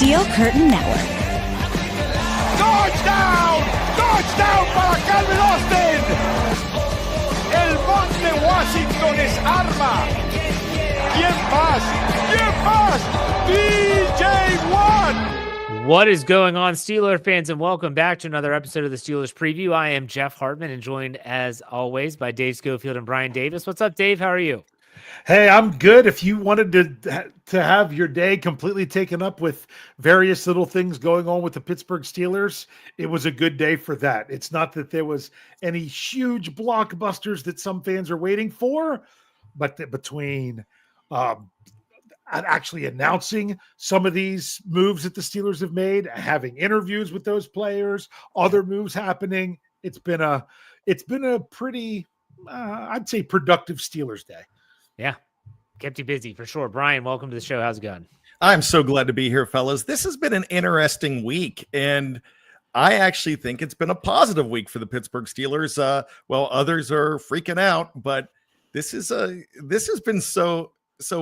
Steel Curtain Network. Touchdown! Touchdown para Calvin Austin! El Monte Washington es arma. ¿Quién más? ¿Quién más? DJ Watt! What is going on, Steelers fans, and welcome back to another episode of the Steelers Preview. I am Jeff Hartman and joined, as always, by Dave Scofield and Bryan Davis. What's up, Dave? How are you? Hey, I'm good. If you wanted to have your day completely taken up with various little things going on with the Pittsburgh Steelers, it was a good day for that. It's not that there was any huge blockbusters that some fans are waiting for, but that between actually announcing some of these moves that the Steelers have made, having interviews with those players, other moves happening, it's been a pretty, I'd say, productive Steelers day. Yeah, kept you busy for sure. Bryan, welcome to the show. How's it going? I'm so glad to be here, fellas. This has been an interesting week, and I actually think it's been a positive week for the Pittsburgh Steelers. Well, others are freaking out, but this has been so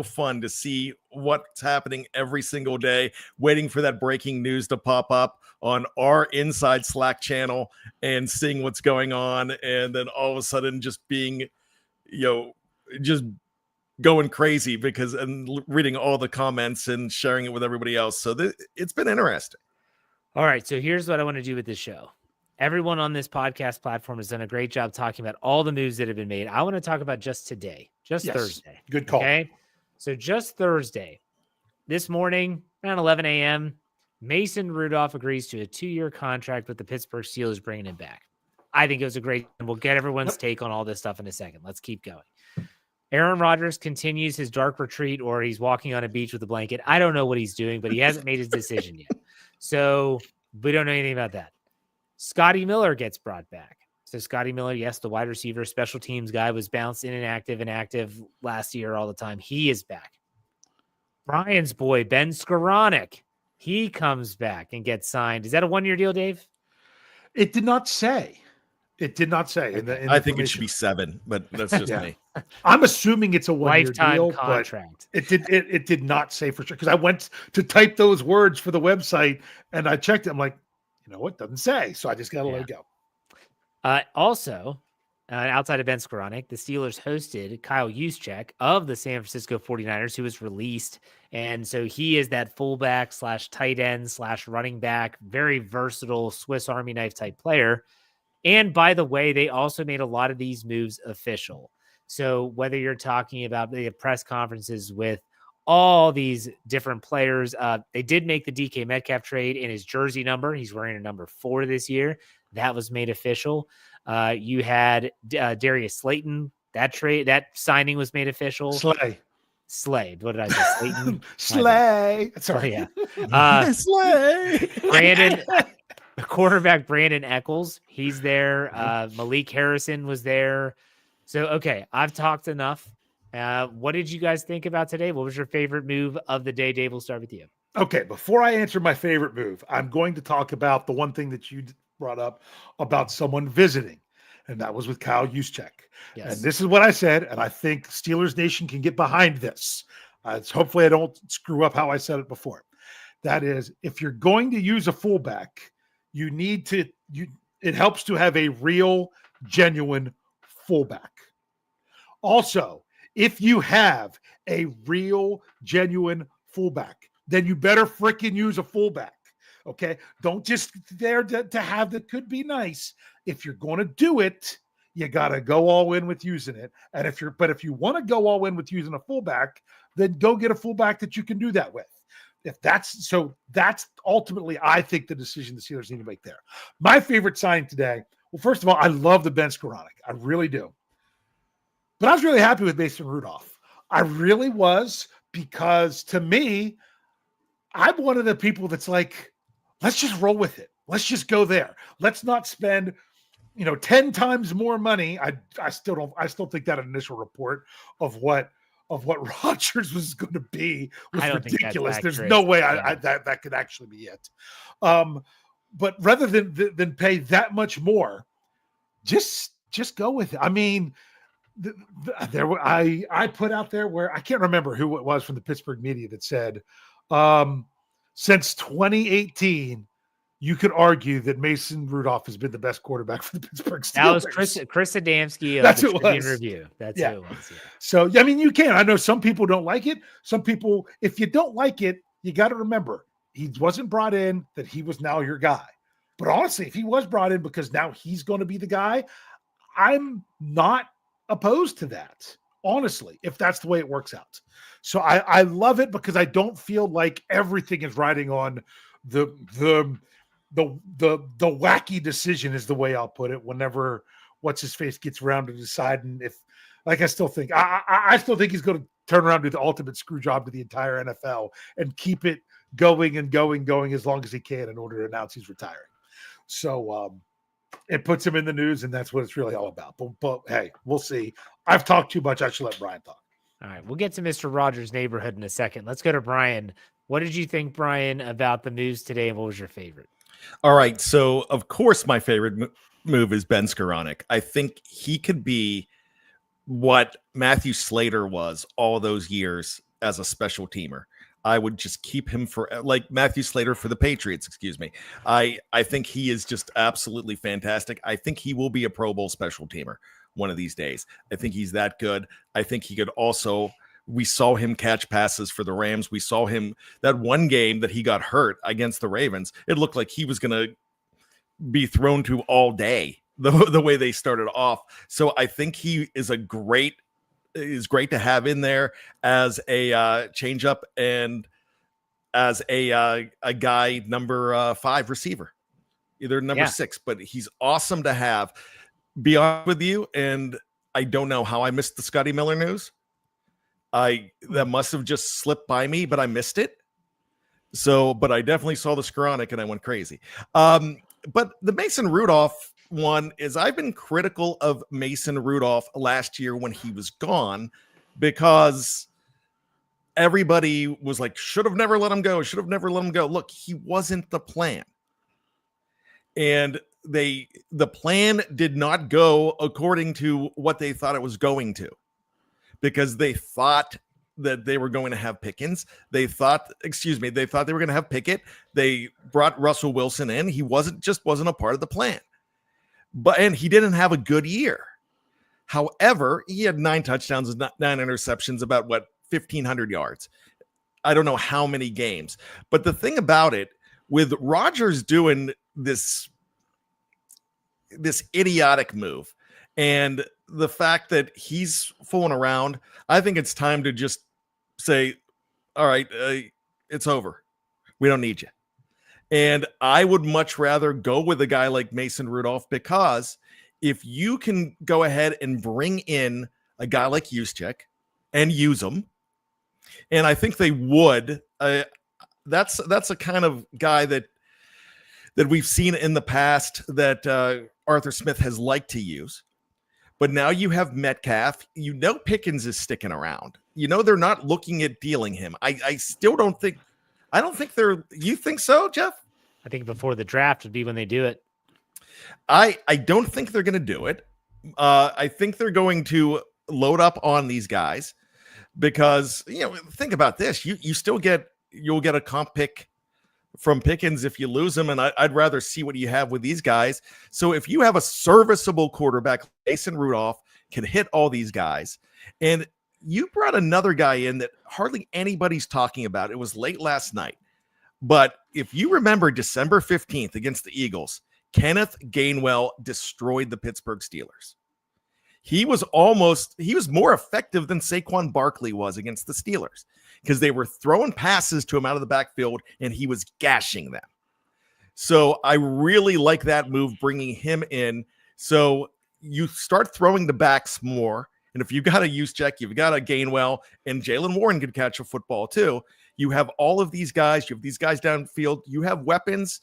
fun to see what's happening every single day, waiting for that breaking news to pop up on our inside Slack channel and seeing what's going on, and then all of a sudden just being, just going crazy and reading all the comments and sharing it with everybody else. So it's been interesting. All right. So here's what I want to do with this show. Everyone on this podcast platform has done a great job talking about all the moves that have been made. I want to talk about just today, Thursday. Good call. Okay. So just Thursday, this morning around 11 a.m., Mason Rudolph agrees to a 2-year contract with the Pittsburgh Steelers, bringing him back. I think it was a great, and we'll get everyone's take on all this stuff in a second. Let's keep going. Aaron Rodgers continues his dark retreat, or he's walking on a beach with a blanket. I don't know what he's doing, but he hasn't made his decision yet. So we don't know anything about that. Scotty Miller gets brought back. So Scotty Miller, yes, the wide receiver, special teams guy, was bounced in and active last year all the time. He is back. Brian's boy, Ben Skoranek, he comes back and gets signed. Is that a 1-year deal, Dave? It did not say. It did not say. I think it should be 7, but that's just me. I'm assuming it's a 1-year lifetime deal, contract. But it did not say for sure, because I went to type those words for the website and I checked it. I'm like, you know what? Doesn't say. So I just got to let it go. Also, outside of Ben Skoranek, the Steelers hosted Kyle Juszczyk of the San Francisco 49ers, who was released. And so he is that fullback / tight end / running back, very versatile Swiss Army knife type player. And by the way, they also made a lot of these moves official. So whether you're talking about the press conferences with all these different players, they did make the DK Metcalf trade in his jersey number. He's wearing a number 4 this year. That was made official. You had Darius Slayton. That signing was made official. Slay. What did I say? Slayton. Slay. Sorry. Yeah. Slay. Brandon. The quarterback, Brandon Eccles, he's there. Malik Harrison was there. So, okay, I've talked enough. What did you guys think about today? What was your favorite move of the day? Dave, we'll start with you. Okay, before I answer my favorite move, I'm going to talk about the one thing that you brought up about someone visiting, and that was with Kyle Juszczyk. Yes. And this is what I said, and I think Steelers Nation can get behind this. Hopefully I don't screw up how I said it before. That is, if you're going to use a fullback, you need to, it helps to have a real, genuine fullback. Also, if you have a real, genuine fullback, then you better freaking use a fullback. Okay. Don't just there to have that could be nice. If you're going to do it, you got to go all in with using it. And if you want to go all in with using a fullback, then go get a fullback that you can do that with. That's ultimately, I think, the decision the Steelers need to make there. My favorite signing today, well, first of all, I love the Ben Skoranek. I really do. But I was really happy with Mason Rudolph. I really was, because to me, I'm one of the people that's like, let's just roll with it. Let's just go there. Let's not spend, 10 times more money. I still think that initial report of what Rodgers was going to be was ridiculous. There's no way that could actually be it. But rather than pay that much more, just go with it. I mean, I put out there where I can't remember who it was from the Pittsburgh media that said since 2018, you could argue that Mason Rudolph has been the best quarterback for the Pittsburgh Steelers. That was Chris Adamski of That's the who it Tribune was. Review. That's Yeah. who it was. Yeah. So, I mean, you can. I know some people don't like it. Some people, if you don't like it, you got to remember he wasn't brought in that he was now your guy. But honestly, if he was brought in because now he's going to be the guy, I'm not opposed to that, honestly, if that's the way it works out. So I love it because I don't feel like everything is riding on the wacky decision is the way I'll put it. Whenever what's his face gets around to deciding if, like, I still think he's going to turn around and do the ultimate screw job to the entire NFL and keep it going as long as he can in order to announce he's retiring. So it puts him in the news, and that's what it's really all about. But hey, we'll see. I've talked too much. I should let Brian talk. All right, we'll get to Mr. Rogers' neighborhood in a second. Let's go to Brian. What did you think, Brian, about the moves today, and what was your favorite? All right, so of course my favorite move is Ben Skoranek. I think he could be what Matthew Slater was all those years as a special teamer. I would just keep him for, like, Matthew Slater for the Patriots, excuse me. I think he is just absolutely fantastic. I think he will be a Pro Bowl special teamer one of these days. I think he's that good. I think he could also, we saw him catch passes for the Rams. We saw him that one game that he got hurt against the Ravens. It looked like he was going to be thrown to all day, the way they started off. So I think he is great to have in there as a change up and as a guy number 5 receiver, either number 6, but he's awesome to have. Be honest with you, and I don't know how I missed the Scotty Miller news. That must have just slipped by me, but I missed it. So, but I definitely saw the Skoranek and I went crazy. But the Mason Rudolph one is, I've been critical of Mason Rudolph last year when he was gone, because everybody was like, should have never let him go. Look, he wasn't the plan. And the plan did not go according to what they thought it was going to, because they thought that they were going to have Pickens. They thought they were going to have Pickett. They brought Russell Wilson in. He wasn't a part of the plan. And he didn't have a good year. However, he had 9 touchdowns and 9 interceptions, about 1,500 yards. I don't know how many games. But the thing about it, with Rodgers doing this idiotic move and the fact that he's fooling around, I think it's time to just say, all right, it's over. We don't need you. And I would much rather go with a guy like Mason Rudolph, because if you can go ahead and bring in a guy like Juszczyk and use him, and I think they would, that's a kind of guy that we've seen in the past that Arthur Smith has liked to use. But now you have Metcalf. You know Pickens is sticking around. You know they're not looking at dealing him. I still don't think. I don't think they're. You think so, Jeff? I think before the draft would be when they do it. I don't think they're going to do it. I think they're going to load up on these guys, because think about this. You'll get a comp pick from Pickens if you lose him, and I'd rather see what you have with these guys. So if you have a serviceable quarterback, Mason Rudolph can hit all these guys, and you brought another guy in that hardly anybody's talking about. It was late last night, but if you remember December 15th against the Eagles, Kenneth Gainwell destroyed the Pittsburgh Steelers. He was more effective than Saquon Barkley was against the Steelers, because they were throwing passes to him out of the backfield and he was gashing them. So I really like that move, bringing him in. So you start throwing the backs more. And if you've got a Juszczyk, you've got a Gainwell, and Jaylen Warren could catch a football too. You have all of these guys. You have these guys downfield. You have weapons.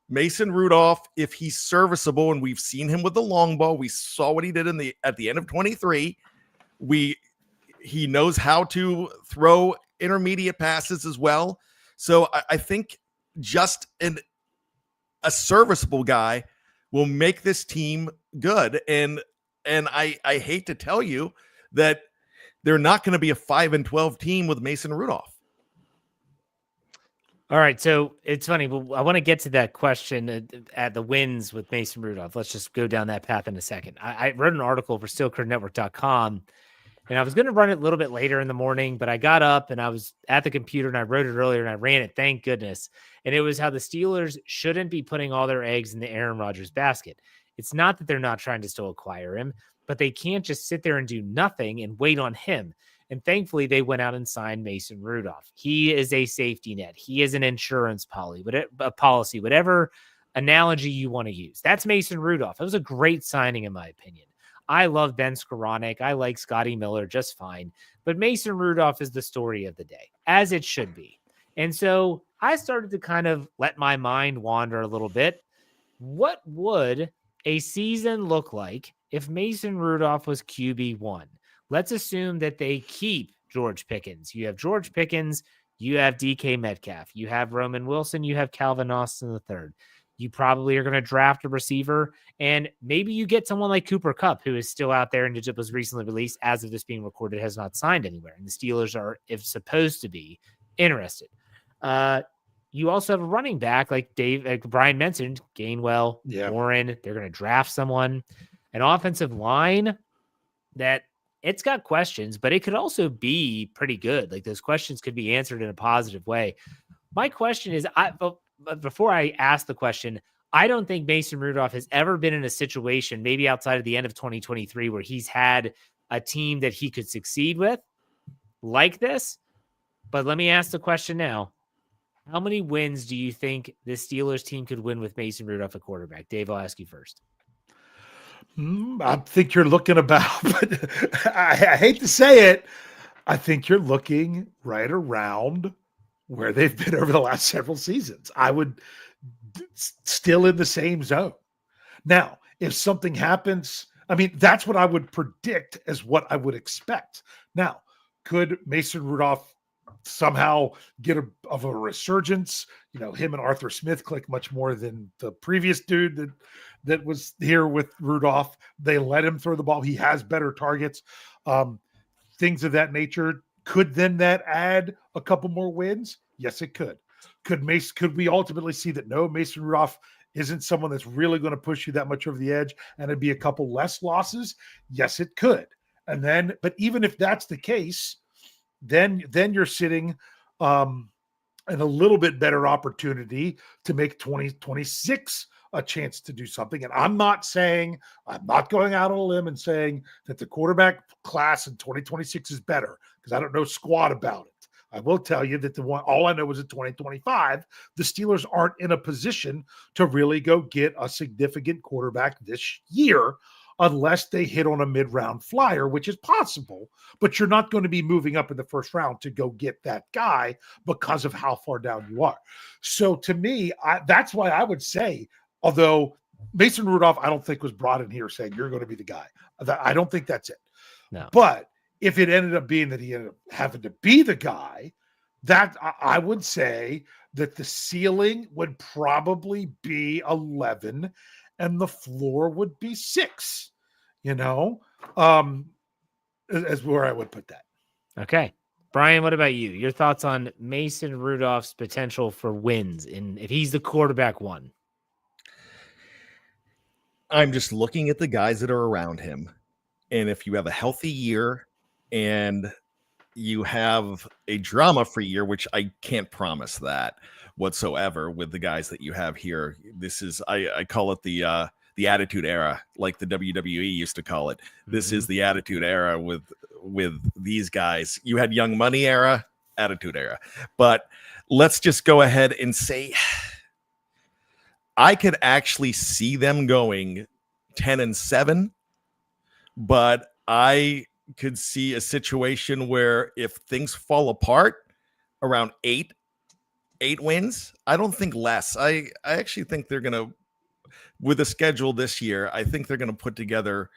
Mason Rudolph, if he's serviceable, and we've seen him with the long ball, we saw what he did at the end of 23. He knows how to throw intermediate passes as well. So I think just a serviceable guy will make this team good. And I hate to tell you that they're not going to be a 5-12 team with Mason Rudolph. All right, so it's funny. But I want to get to that question at the wins with Mason Rudolph. Let's just go down that path in a second. I wrote an article for SteelCurtainNetwork.com, and I was going to run it a little bit later in the morning, but I got up and I was at the computer and I wrote it earlier and I ran it. Thank goodness. And it was how the Steelers shouldn't be putting all their eggs in the Aaron Rodgers basket. It's not that they're not trying to still acquire him, but they can't just sit there and do nothing and wait on him. And thankfully, they went out and signed Mason Rudolph. He is a safety net. He is an insurance policy, whatever analogy you want to use. That's Mason Rudolph. It was a great signing, in my opinion. I love Ben Skoranek. I like Scotty Miller just fine. But Mason Rudolph is the story of the day, as it should be. And so I started to kind of let my mind wander a little bit. What would a season look like if Mason Rudolph was QB1? Let's assume that they keep George Pickens. You have George Pickens, you have DK Metcalf, you have Roman Wilson, you have Calvin Austin III. You probably are going to draft a receiver, and maybe you get someone like Cooper Kupp, who is still out there and was recently released. As of this being recorded, has not signed anywhere, and the Steelers are, if supposed to be, interested. You also have a running back like Brian mentioned, Gainwell, Warren. They're going to draft someone. An offensive line that it's got questions, but it could also be pretty good. Like those questions could be answered in a positive way. My question is, before I ask the question, I don't think Mason Rudolph has ever been in a situation, maybe outside of the end of 2023, where he's had a team that he could succeed with like this. But let me ask the question now. How many wins do you think this Steelers team could win with Mason Rudolph at quarterback? Dave, I'll ask you first. I think you're looking about, but I hate to say it, I think you're looking right around where they've been over the last several seasons. I would still in the same zone. Now, if something happens, I mean, that's what I would predict as what I would expect. Now, could Mason Rudolph somehow get a resurgence? You know, him and Arthur Smith click much more than the previous dude that was here with Rudolph. They let him throw the ball. He has better targets, things of that nature. Could then that add a couple more wins? Yes, it could. Could we ultimately see that no, Mason Rudolph isn't someone that's really going to push you that much over the edge and it'd be a couple less losses? Yes, it could. And then, but even if that's the case, then you're sitting in a little bit better opportunity to make 2026 a chance to do something. And I'm not going out on a limb and saying that the quarterback class in 2026 is better, because I don't know squat about it. I will tell you that all I know is in 2025, the Steelers aren't in a position to really go get a significant quarterback this year unless they hit on a mid-round flyer, which is possible, but you're not going to be moving up in the first round to go get that guy because of how far down you are. So to me, that's why I would say, although Mason Rudolph, I don't think was brought in here saying you're going to be the guy. I don't think that's it. No. But if it ended up being that he ended up having to be the guy, that I would say that the ceiling would probably be 11 and the floor would be 6, as where I would put that. Okay. Brian, what about you? Your thoughts on Mason Rudolph's potential for wins if he's the quarterback one? I'm just looking at the guys that are around him. And if you have a healthy year and you have a drama-free year, which I can't promise that whatsoever with the guys that you have here. This is, I call it the attitude era, like the WWE used to call it. This is the attitude era with these guys. You had Young Money era, attitude era. But let's just go ahead and say I could actually see them going 10-7, but I could see a situation where if things fall apart around 8 wins, I don't think less. I actually think they're going to, with the schedule this year, I think they're going to put together,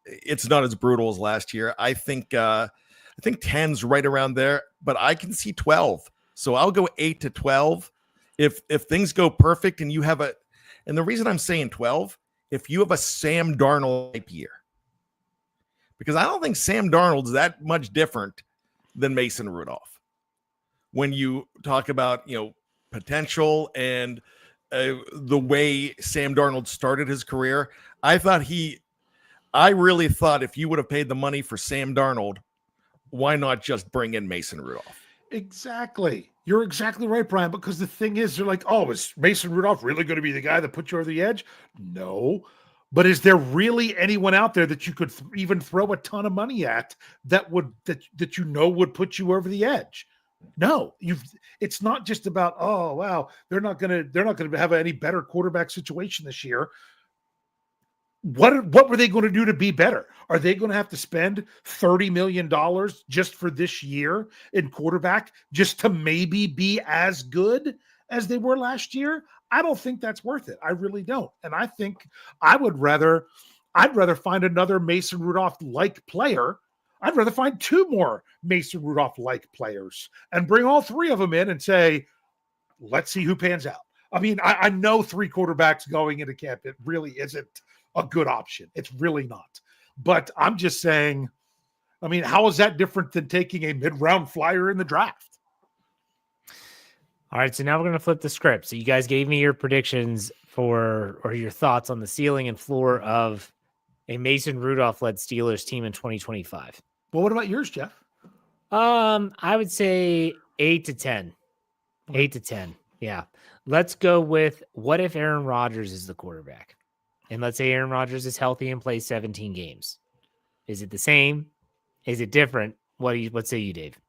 it's not as brutal as last year. I think 10's right around there, but I can see 12. So I'll go 8-12. If things go perfect and you have and the reason I'm saying 12, if you have a Sam Darnold type year, because I don't think Sam Darnold's that much different than Mason Rudolph. when you talk about, potential and the way Sam Darnold started his career. I really thought if you would have paid the money for Sam Darnold, why not just bring in Mason Rudolph? Exactly. You're exactly right, Brian, because the thing is, they're like, oh, is Mason Rudolph really going to be the guy that puts you over the edge? No. But is there really anyone out there that you could even throw a ton of money at that would would put you over the edge? No. It's not just about, oh wow, they're not gonna have any better quarterback situation this year. What were they going to do to be better? Are they going to have to spend $30 million just for this year in quarterback just to maybe be as good as they were last year? I don't think that's worth it. I really don't. And I think I'd rather find another Mason Rudolph-like player. I'd rather find two more Mason Rudolph-like players and bring all three of them in and say, let's see who pans out. I mean, I know three quarterbacks going into camp. It really isn't a good option. It's really not. But I'm just saying, I mean, how is that different than taking a mid-round flyer in the draft? All right, so now we're going to flip the script. So you guys gave me your predictions or your thoughts on the ceiling and floor of a Mason Rudolph-led Steelers team in 2025. Well, what about yours, Jeff? I would say 8 to 10. 8 to 10. Yeah. Let's go with, what if Aaron Rodgers is the quarterback? And let's say Aaron Rodgers is healthy and plays 17 games. Is it the same? Is it different? What say you, Dave?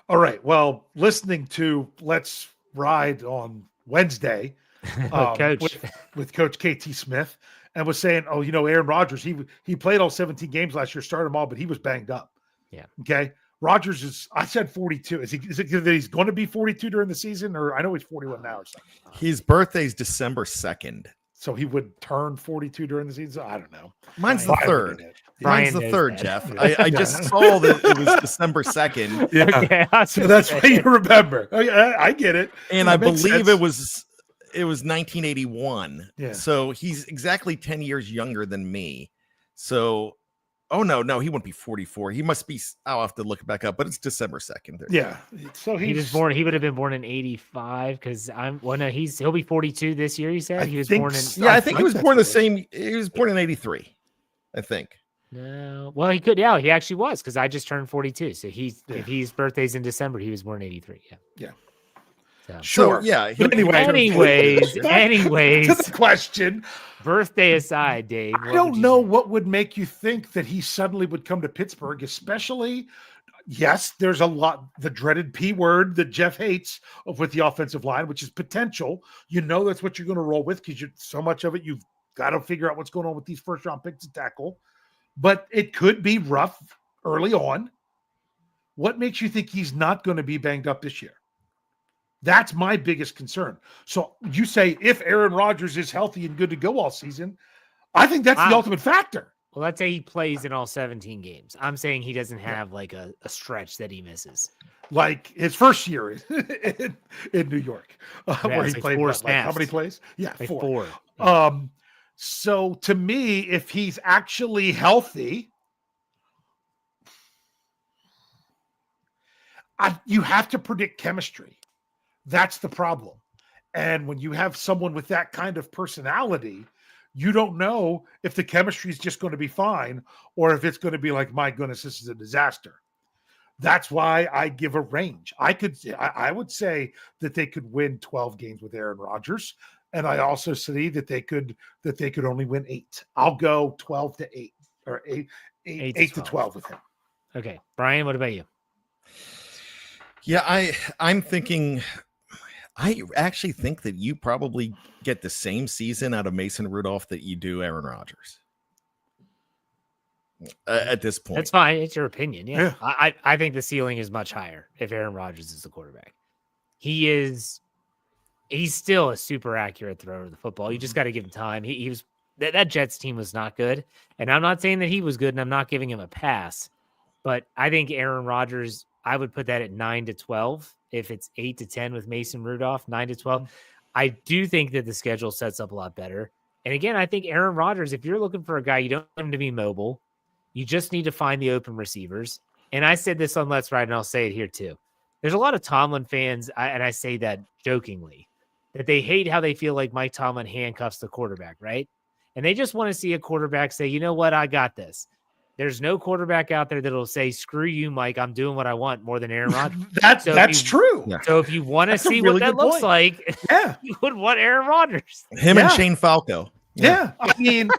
All right. Well, listening to Let's Ride on Wednesday Coach. with Coach KT Smith, and was saying, oh, Aaron Rodgers, he played all 17 games last year, started them all, but he was banged up. Yeah. Okay. Rodgers I said 42. Is it that he's going to be 42 during the season, or I know he's 41 now or something? His birthday's December 2nd. So he would turn 42 during the season? I don't know. Mine's the third. Mine's the third, Jeff. I just saw that it was December 2nd. Yeah. Okay, so that's what you remember. I get it. And I believe it was 1981. Yeah. So he's exactly 10 years younger than me. So, oh no, he wouldn't be 44. He must be, I'll have to look it back up, but it's December 2nd. Yeah. So he would have been born in 85 because he'll be 42 this year. He said he was born in. Yeah, I think he was born the same. He was born in 83, I think. No, well, he could. Yeah, he actually was, because I just turned 42. So if his birthday's in December, he was born in 83. Yeah. So, sure. So, yeah. Anyways, to the question. Birthday aside, Dave. I don't know what would make you think that he suddenly would come to Pittsburgh, especially. Yes, there's a lot, the dreaded P word that Jeff hates with the offensive line, which is potential. That's what you're going to roll with, because so much of it, you've got to figure out what's going on with these first round picks to tackle. But it could be rough early on. What makes you think he's not going to be banged up this year? That's my biggest concern. So you say if Aaron Rodgers is healthy and good to go all season, I think that's the ultimate factor. Well, let's say he plays in all 17 games. I'm saying he doesn't have like a stretch that he misses. Like his first year in New York, where he played how many plays? Yeah, like 4. Yeah. So to me, if he's actually healthy, you have to predict chemistry. That's the problem. And when you have someone with that kind of personality, you don't know if the chemistry is just going to be fine or if it's going to be like, my goodness, this is a disaster. That's why I give a range. I would say that they could win 12 games with Aaron Rodgers. And I also see that they could only win 8. I'll go 12 to 8 or 8 to 12 with him. Okay. Brian, what about you? Yeah, I'm thinking, I actually think that you probably get the same season out of Mason Rudolph that you do Aaron Rodgers at this point. That's fine. It's your opinion. Yeah. I think the ceiling is much higher if Aaron Rodgers is the quarterback. He's still a super accurate thrower of the football. You just got to give him time. He was that Jets team was not good. And I'm not saying that he was good and I'm not giving him a pass, but I think Aaron Rodgers, I would put that at 9 to 12. If it's 8 to 10 with Mason Rudolph, 9 to 12, I do think that the schedule sets up a lot better. And again, I think Aaron Rodgers, if you're looking for a guy, you don't want him to be mobile. You just need to find the open receivers. And I said this on Let's Ride, and I'll say it here too. there's a lot of Tomlin fans, and I say that jokingly, that they hate how they feel like Mike Tomlin handcuffs the quarterback, right? And they just want to see a quarterback say, you know what, I got this. There's no quarterback out there that'll say, screw you, Mike, I'm doing what I want more than Aaron Rodgers. That's true. Yeah. So if you want to That's a see really what that good looks point. like, Yeah. you would want Aaron Rodgers. Him Yeah. and Shane Falco. Yeah. I mean,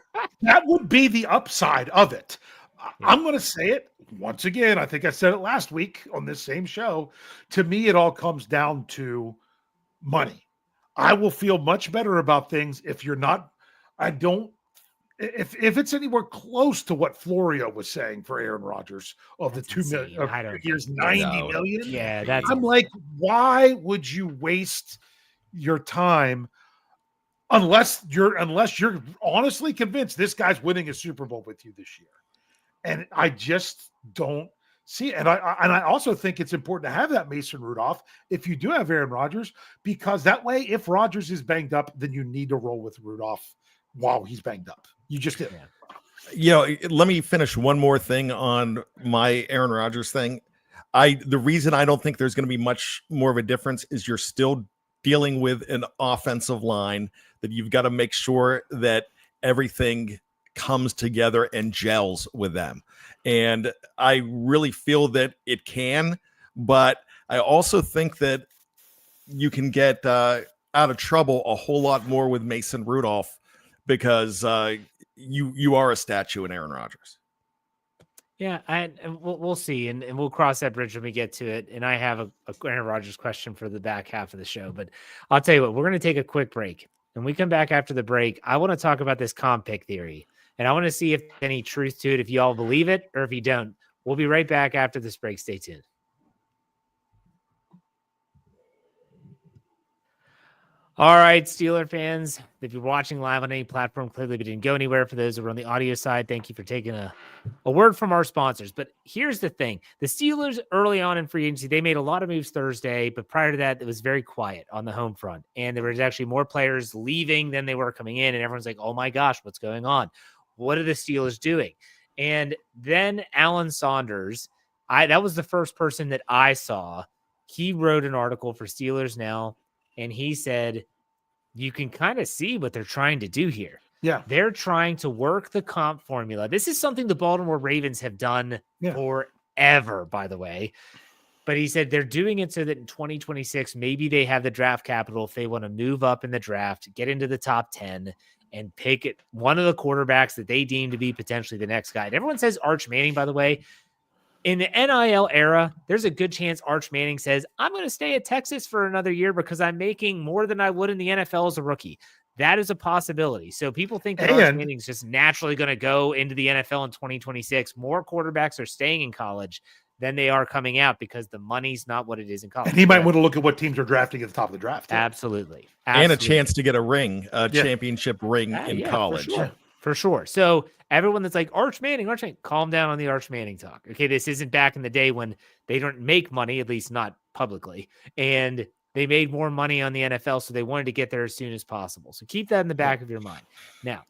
that would be the upside of it. Yeah. I'm going to say it once again. I think I said it last week on this same show. To me, it all comes down to money. I will feel much better about things if you're not. I don't. If it's anywhere close to what Florio was saying for Aaron Rodgers of That's the 2 million insane. of I don't 2 years, think- 90 No. million. Yeah, that's I'm like, why would you waste your time unless you're honestly convinced this guy's winning a Super Bowl with you this year? And I just don't see it. And I also think it's important to have that Mason Rudolph if you do have Aaron Rodgers, because that way, if Rodgers is banged up, then you need to roll with Rudolph while he's banged up. You just did. Let me finish one more thing on my Aaron Rodgers thing. The reason I don't think there's going to be much more of a difference is you're still dealing with an offensive line that you've got to make sure that everything comes together and gels with them. And I really feel that it can, but I also think that you can get out of trouble a whole lot more with Mason Rudolph because you are a statue in Aaron Rodgers. Yeah, and we'll see, and we'll cross that bridge when we get to it. And I have a Aaron Rodgers question for the back half of the show, but I'll tell you what, we're going to take a quick break. When we come back after the break, I want to talk about this comp pick theory, and I want to see if there's any truth to it, if you all believe it or if you don't. We'll be right back after this break. Stay tuned. All right, Steeler fans, if you're watching live on any platform, clearly we didn't go anywhere. For those who are on the audio side, thank you for taking a word from our sponsors. But here's the thing. The Steelers early on in free agency, they made a lot of moves Thursday, but prior to that, it was very quiet on the home front. And there was actually more players leaving than they were coming in. And everyone's like, oh my gosh, what's going on? What are the Steelers doing? And then Alan Saunders, that was the first person that I saw. He wrote an article for Steelers Now, and he said, you can kind of see what they're trying to do here. Yeah. They're trying to work the comp formula. This is something the Baltimore Ravens have done forever, by the way. But he said they're doing it so that in 2026, maybe they have the draft capital if they want to move up in the draft, get into the top 10, and pick one of the quarterbacks that they deem to be potentially the next guy. And everyone says Arch Manning, by the way. In the NIL era, there's a good chance Arch Manning says, I'm going to stay at Texas for another year because I'm making more than I would in the NFL as a rookie. That is a possibility. So people think that Arch Manning is just naturally going to go into the NFL in 2026. More quarterbacks are staying in college than they are coming out because the money's not what it is in college. And he might want to look at what teams are drafting at the top of the draft. Too. Absolutely. And a chance to get a championship ring in college. For sure. So everyone that's like Arch Manning, calm down on the Arch Manning talk. Okay, this isn't back in the day when they don't make money, at least not publicly, and they made more money on the NFL, so they wanted to get there as soon as possible. So keep that in the back of your mind. Now,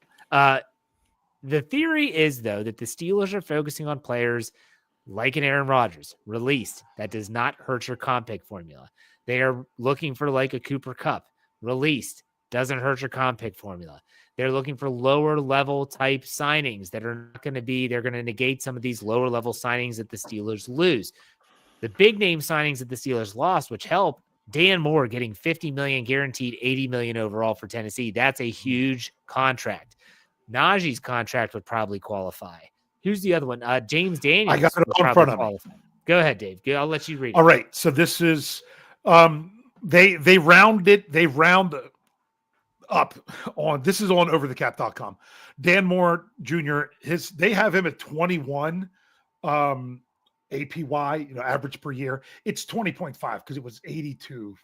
the theory is, though, that the Steelers are focusing on players like an Aaron Rodgers, released. That does not hurt your comp pick formula. They are looking for like a Cooper Kupp, released. Doesn't hurt your comp pick formula. They're looking for lower level type signings that are not going to be, they're going to negate some of these lower level signings that the Steelers lose. The big name signings that the Steelers lost, which help, Dan Moore getting $50 million guaranteed, $80 million overall for Tennessee. That's a huge contract. Najee's contract would probably qualify. Who's the other one? James Daniels. I got it all in front of me. Go ahead, Dave. I'll let you read it. All right. So this is they round up on, this is on overthecap.com. Dan Moore Jr., they have him at 21 APY, average per year. It's 20.5 because it was 82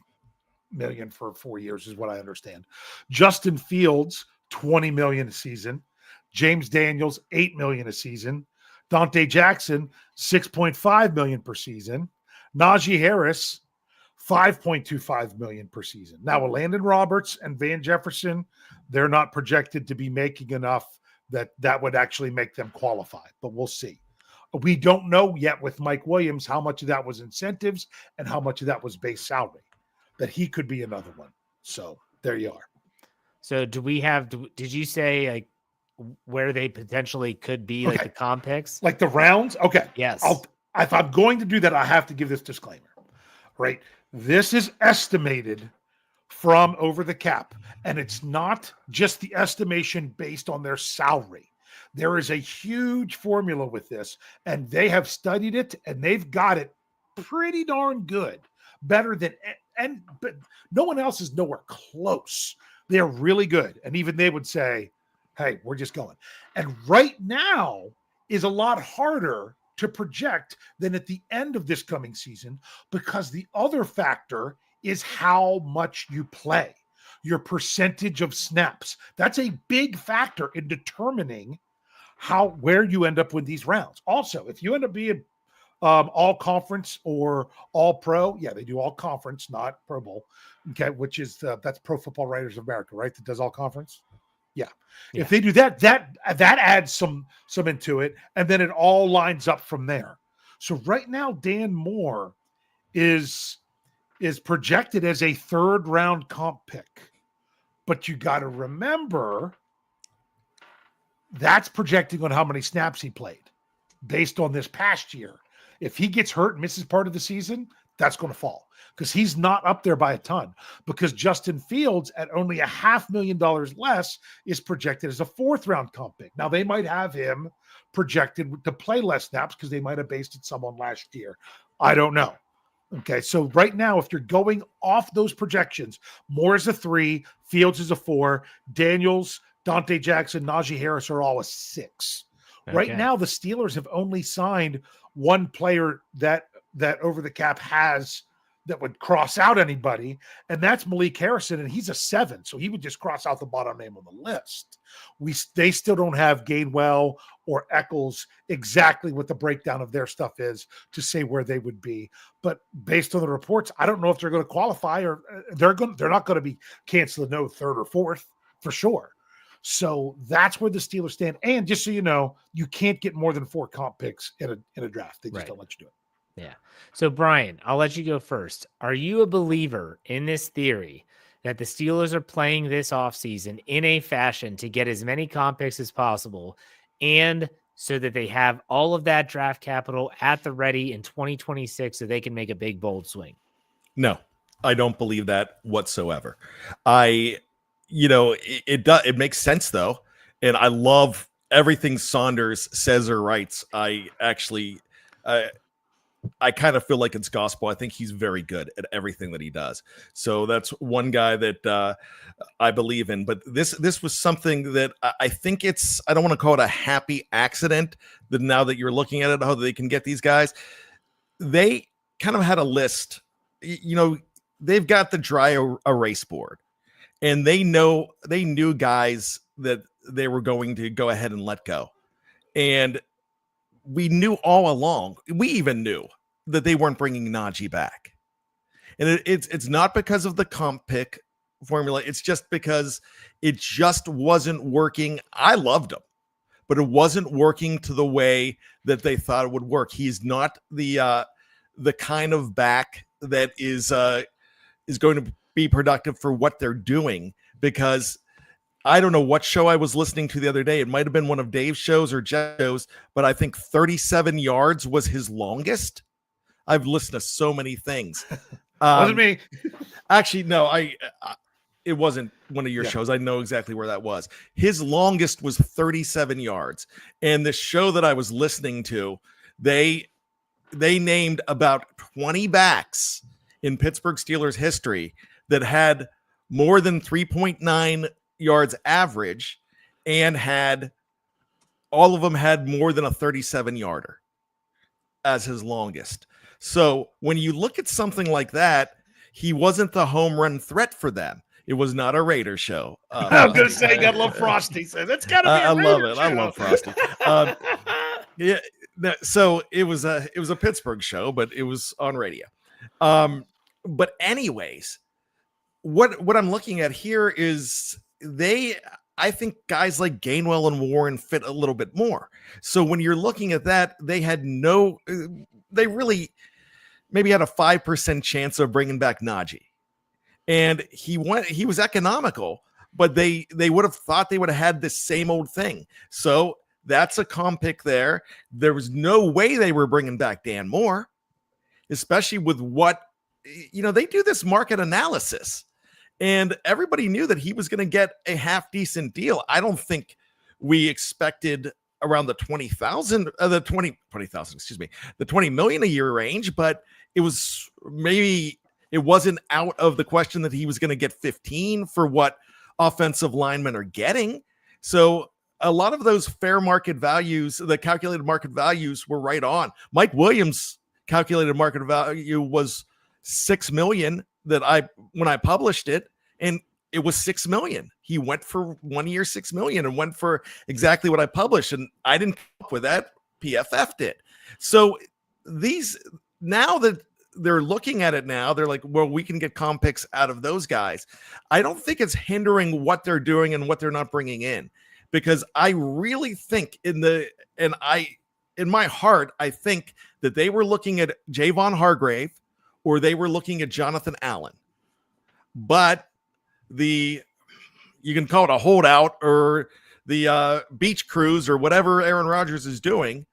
million for 4 years is what I understand. Justin Fields, 20 million a season. James Daniels, 8 million a season. Dante Jackson, 6.5 million per season. Najee Harris, 5.25 million per season. Now, Landon Roberts and Van Jefferson, they're not projected to be making enough that would actually make them qualify, but we'll see. We don't know yet with Mike Williams how much of that was incentives and how much of that was base salary, that he could be another one. So there you are. So did you say like where they potentially could be, like the comp picks? Like the rounds? Okay. Yes. If I'm going to do that, I have to give this disclaimer, right? This is estimated from Over the Cap, and it's not just the estimation based on their salary. There is a huge formula with this, and they have studied it, and they've got it pretty darn good, better than, but no one else is nowhere close. They're really good, and even they would say, hey, we're just going. And right now is a lot harder to project than at the end of this coming season, because the other factor is how much you play, your percentage of snaps. That's a big factor in determining where you end up with these rounds. Also, if you end up being all conference or all pro, yeah, they do all conference, not Pro Bowl. Okay, which is that's Pro Football Writers of America, right? That does all conference. Yeah. If they do that adds some into it, and then it all lines up from there. So right now, Dan Moore is projected as a 3rd round comp pick, but you got to remember that's projecting on how many snaps he played based on this past year. If he gets hurt and misses part of the season, that's going to fall, because he's not up there by a ton, because Justin Fields at only $500,000 less is projected as a 4th round comp pick. Now they might have him projected to play less snaps because they might have based it some on last year. I don't know. Okay. So right now, if you're going off those projections, Moore is a 3, Fields is a 4, Daniels, Dante Jackson, Najee Harris are all a 6. Okay. Right now, the Steelers have only signed one player that Over the Cap has that would cross out anybody, and that's Malik Harrison, and he's a 7, so he would just cross out the bottom name on the list. They still don't have Gainwell or Eccles exactly what the breakdown of their stuff is to say where they would be, but based on the reports, I don't know if they're going to qualify, or they're not going to be canceling no 3rd or 4th for sure. So that's where the Steelers stand. And just so you know, you can't get more than 4 comp picks in a draft. They just don't let you do it. Yeah. So Brian, I'll let you go first. Are you a believer in this theory that the Steelers are playing this offseason in a fashion to get as many comp picks as possible, and so that they have all of that draft capital at the ready in 2026 so they can make a big, bold swing? No, I don't believe that whatsoever. It makes sense though. And I love everything Saunders says or writes. I kind of feel like it's gospel. I think he's very good at everything that he does. So that's one guy that I believe in. But this was something that I think I don't want to call it a happy accident that now that you're looking at it, how they can get these guys. They kind of had a list. They've got the dry erase board. And they knew guys that they were going to go ahead and let go. And we knew all along, we even knew that they weren't bringing Najee back. And it's not because of the comp pick formula. It's just because it just wasn't working. I loved him, but it wasn't working to the way that they thought it would work. He's not the kind of back that is going to be productive for what they're doing, because I don't know what show I was listening to the other day. It might have been one of Dave's shows or Jeff's shows, but I think 37 yards was his longest. I've listened to so many things. Wasn't me. Actually, no, it wasn't one of your shows. I know exactly where that was. His longest was 37 yards. And the show that I was listening to, they named about 20 backs in Pittsburgh Steelers history that had more than 3.9 yards average, and all of them had more than a 37 yarder as his longest. So when you look at something like that, he wasn't the home run threat for them. It was not a Raider show. I'm going to say, you got to love Frosty. So that's got to be I love it. Show. I love Frosty. Yeah. So it was a Pittsburgh show, but it was on radio. But anyways, what I'm looking at here is I think guys like Gainwell and Warren fit a little bit more. So when you're looking at that, they really maybe had a 5% chance of bringing back Najee. And he was economical, but they would have thought they would have had the same old thing. So that's a comp pick there. There was no way they were bringing back Dan Moore, especially with what, they do this market analysis. And everybody knew that he was going to get a half decent deal. I don't think we expected around the 20,000, the 20 million a year range, but it was maybe it wasn't out of the question that he was going to get 15 for what offensive linemen are getting. So a lot of those fair market values, the calculated market values were right on. Mike Williams' calculated market value was 6 million when I published it, and it was 6 million. He went for 1 year, 6 million, and went for exactly what I published. And I didn't come up with that. PFF did. So now that they're looking at it now, they're like, well, we can get comp picks out of those guys. I don't think it's hindering what they're doing and what they're not bringing in, because I really think in my heart, I think that they were looking at Javon Hargrave or they were looking at Jonathan Allen. But you can call it a holdout or the beach cruise or whatever Aaron Rodgers is doing.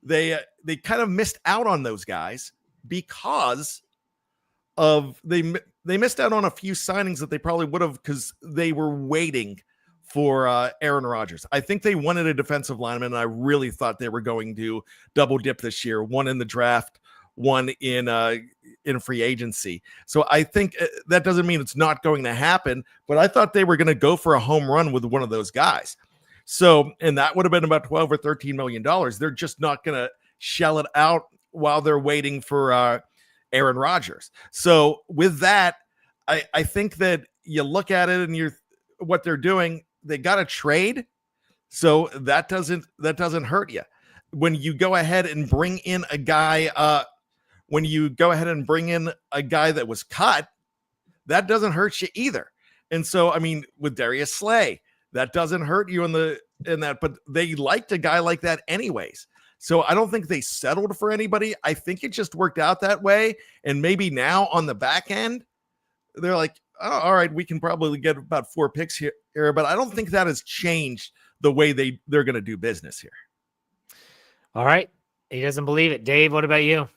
They kind of missed out on those guys because of they missed out on a few signings that they probably would have, because they were waiting for Aaron Rodgers. I think they wanted a defensive lineman, and I really thought they were going to double dip this year, one in the draft, one in free agency. So I think that doesn't mean it's not going to happen, but I thought they were going to go for a home run with one of those guys. So, and that would have been about 12 or $13 million. They're just not going to shell it out while they're waiting for Aaron Rodgers. So with that, I think that you look at it and what they're doing, they got to trade. So that doesn't hurt you. When you go ahead and bring in a guy, that was cut, that doesn't hurt you either. And so, I mean, with Darius Slay, that doesn't hurt you in that, but they liked a guy like that anyways. So I don't think they settled for anybody. I think it just worked out that way. And maybe now on the back end, they're like, oh, all right, we can probably get about 4 picks here, but I don't think that has changed the way they're going to do business here. All right. He doesn't believe it. Dave, what about you?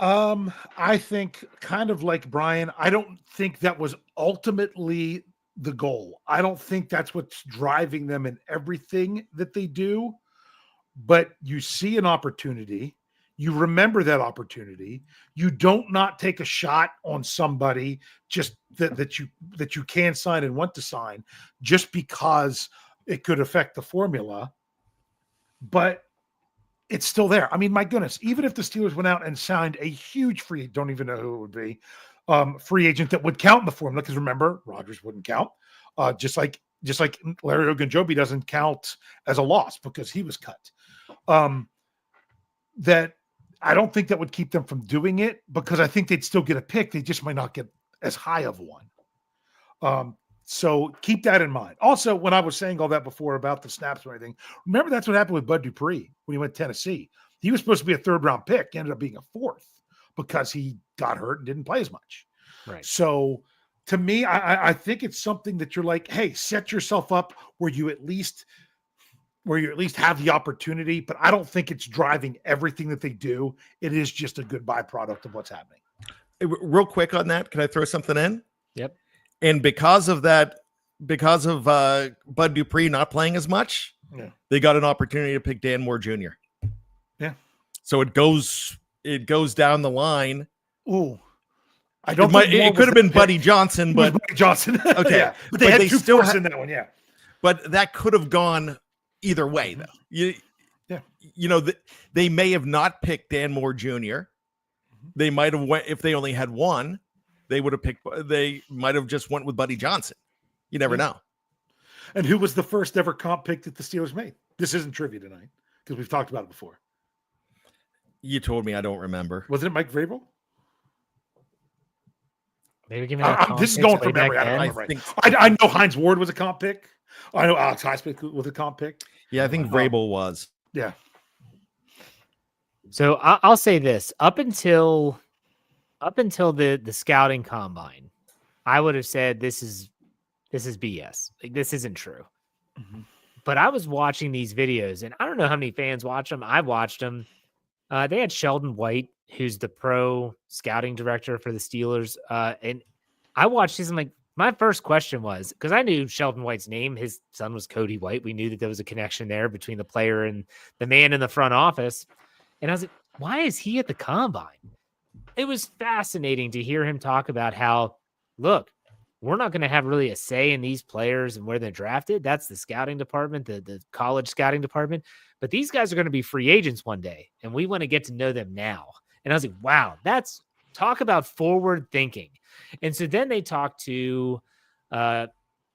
I think kind of like Brian, I don't think that was ultimately the goal. I don't think that's what's driving them in everything that they do, but you see an opportunity, you remember that opportunity, you don't not take a shot on somebody just that you can sign and want to sign just because it could affect the formula, but it's still there. I mean, my goodness, even if the Steelers went out and signed a huge don't even know who it would be, free agent that would count in the formula, because remember, Rodgers wouldn't count, just like Larry Ogunjobi doesn't count as a loss because he was cut. That I don't think that would keep them from doing it, because I think they'd still get a pick. They just might not get as high of one. So keep that in mind. Also, when I was saying all that before about the snaps and everything, remember that's what happened with Bud Dupree when he went to Tennessee. He was supposed to be a 3rd-round pick, ended up being a 4th because he got hurt and didn't play as much. Right. So to me, I think it's something that you're like, hey, set yourself up where you at least have the opportunity, but I don't think it's driving everything that they do. It is just a good byproduct of what's happening. Real quick on that, can I throw something in? Yep. And because of Bud Dupree not playing as much, they got an opportunity to pick Dan Moore Jr. Yeah. So it goes down the line. Ooh. It could have been Buddy Johnson, but Buddy Johnson. Okay. Yeah. But they had 2 firsts in that one, yeah. But that could have gone either way, though. They may have not picked Dan Moore Jr. They might have went, if they only had one, they might have just went with Buddy Johnson. You never know. And who was the first ever comp pick that the Steelers made? This isn't trivia tonight because we've talked about it before. You told me, I don't remember. Wasn't it Mike Vrabel? Maybe give me this is going from memory. I don't remember. I know Hines Ward was a comp pick. I know Alex Highsmith with a comp pick. Yeah, I think Vrabel was. Yeah. So I'll say this: up until the scouting combine, I would have said this is BS. Like, this isn't true. Mm-hmm. But I was watching these videos, and I don't know how many fans watch them. I watched them. They had Sheldon White, who's the pro scouting director for the Steelers, and I watched these. I'm like, my first question was, because I knew Sheldon White's name. His son was Cody White. We knew that there was a connection there between the player and the man in the front office. And I was like, why is he at the combine? It was fascinating to hear him talk about how, look, we're not going to have really a say in these players and where they're drafted. That's the scouting department, the college scouting department. But these guys are going to be free agents one day, and we want to get to know them now. And I was like, wow, that's talk about forward thinking. And so then they talked to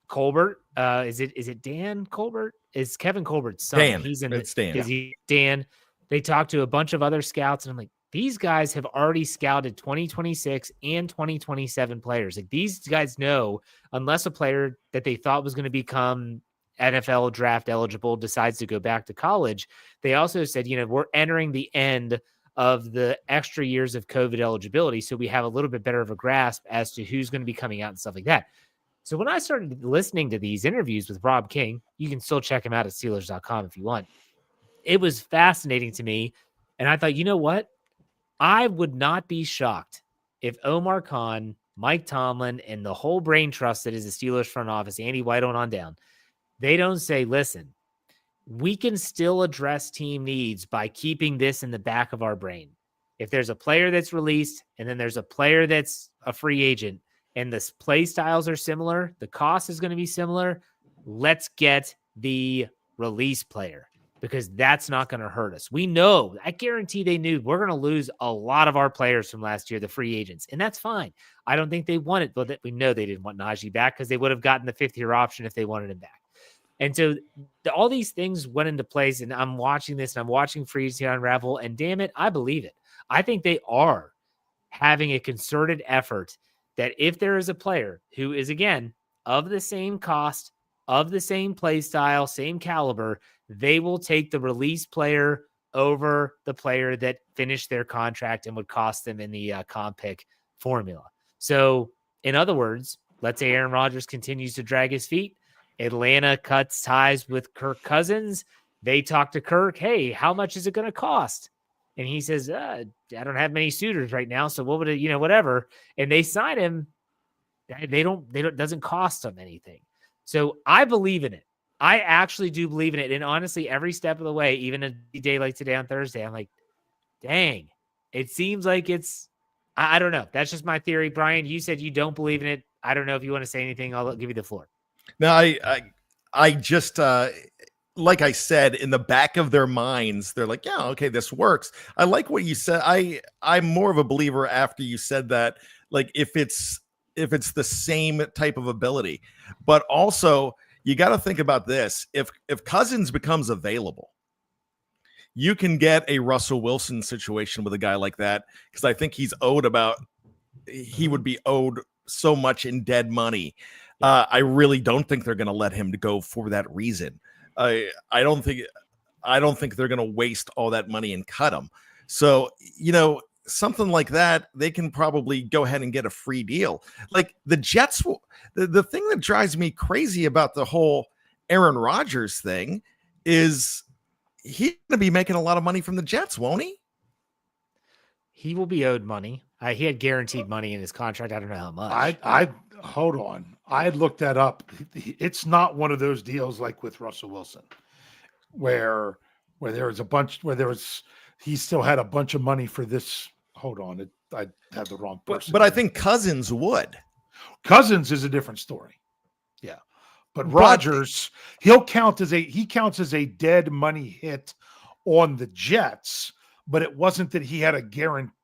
Colbert. Is it Dan Colbert? It's Kevin Colbert's son. Dan. He's in It's Dan. Is he Dan? They talked to a bunch of other scouts, and I'm like, these guys have already scouted 2026 and 2027 players. Like, these guys know, unless a player that they thought was going to become NFL draft eligible decides to go back to college, they also said, we're entering the end of the extra years of COVID eligibility. So we have a little bit better of a grasp as to who's going to be coming out and stuff like that. So when I started listening to these interviews with Rob King, you can still check him out at Steelers.com if you want. It was fascinating to me. And I thought, you know what? I would not be shocked if Omar Khan, Mike Tomlin, and the whole brain trust that is the Steelers front office, Andy White on down, they don't say, listen, we can still address team needs by keeping this in the back of our brain. If there's a player that's released and then there's a player that's a free agent and the play styles are similar, the cost is going to be similar, let's get the release player, because that's not going to hurt us. We know, I guarantee they knew we're going to lose a lot of our players from last year, the free agents, and that's fine. I don't think they wanted, but we know they didn't want Najee back because they would have gotten the fifth-year option if they wanted him back. And so all these things went into place, and I'm watching this, and I'm watching free agency unravel, and damn it, I believe it. I think they are having a concerted effort that if there is a player who is, again, of the same cost, of the same play style, same caliber, they will take the release player over the player that finished their contract and would cost them in the comp pick formula. So, in other words, let's say Aaron Rodgers continues to drag his feet. Atlanta cuts ties with Kirk Cousins. They talk to Kirk, hey, how much is it going to cost? And he says, I don't have many suitors right now, so what would it, whatever. And they sign him. They don't doesn't cost them anything. So I believe in it. I actually do believe in it. And honestly, every step of the way, even a day like today on Thursday, I'm like, dang, it seems like it's, I don't know. That's just my theory. Brian, you said you don't believe in it. I don't know if you want to say anything. I'll give you the floor. No, I just, like I said, in the back of their minds, they're like, yeah, okay, this works. I like what you said. I'm more of a believer after you said that, like if it's the same type of ability, but also you got to think about this. If Cousins becomes available, you can get a Russell Wilson situation with a guy like that, because I think he would be owed so much in dead money. I really don't think they're going to let him go for that reason. I don't think they're going to waste all that money and cut him. So, something like that, they can probably go ahead and get a free deal. Like the Jets, the thing that drives me crazy about the whole Aaron Rodgers thing is he's going to be making a lot of money from the Jets, won't he? He will be owed money. He had guaranteed money in his contract. I don't know how much. I hold on. I looked that up. It's not one of those deals like with Russell Wilson, where there was a bunch, he still had a bunch of money for this. Hold on, I had the wrong person. But I think Cousins would. Cousins is a different story. Yeah, but Rodgers, he counts as a dead money hit on the Jets. But it wasn't that he had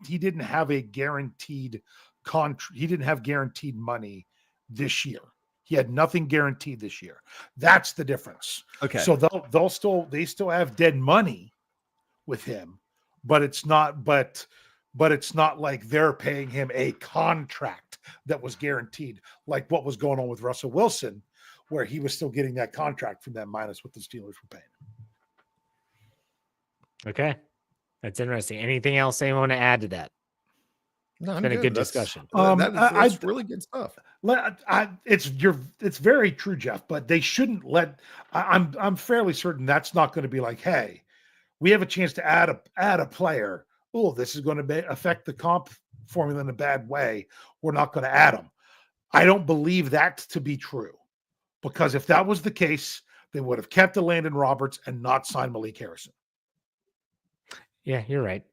he didn't have a guaranteed contract. He didn't have guaranteed money this year. He had nothing guaranteed this year. That's the difference. Okay. So they still have dead money with him, but it's not like they're paying him a contract that was guaranteed, like what was going on with Russell Wilson, where he was still getting that contract from them minus what the Steelers were paying. Okay. That's interesting. Anything else anyone want to add to that? No, It's I'm been a good That's- discussion. That's really good stuff. It's very true, Jeff. But they shouldn't let. I'm fairly certain that's not going to be like, hey, we have a chance to add a player. Oh, this is going to affect the comp formula in a bad way. We're not going to add them. I don't believe that to be true, because if that was the case, they would have kept the Landon Roberts and not signed Malik Harrison. Yeah, you're right.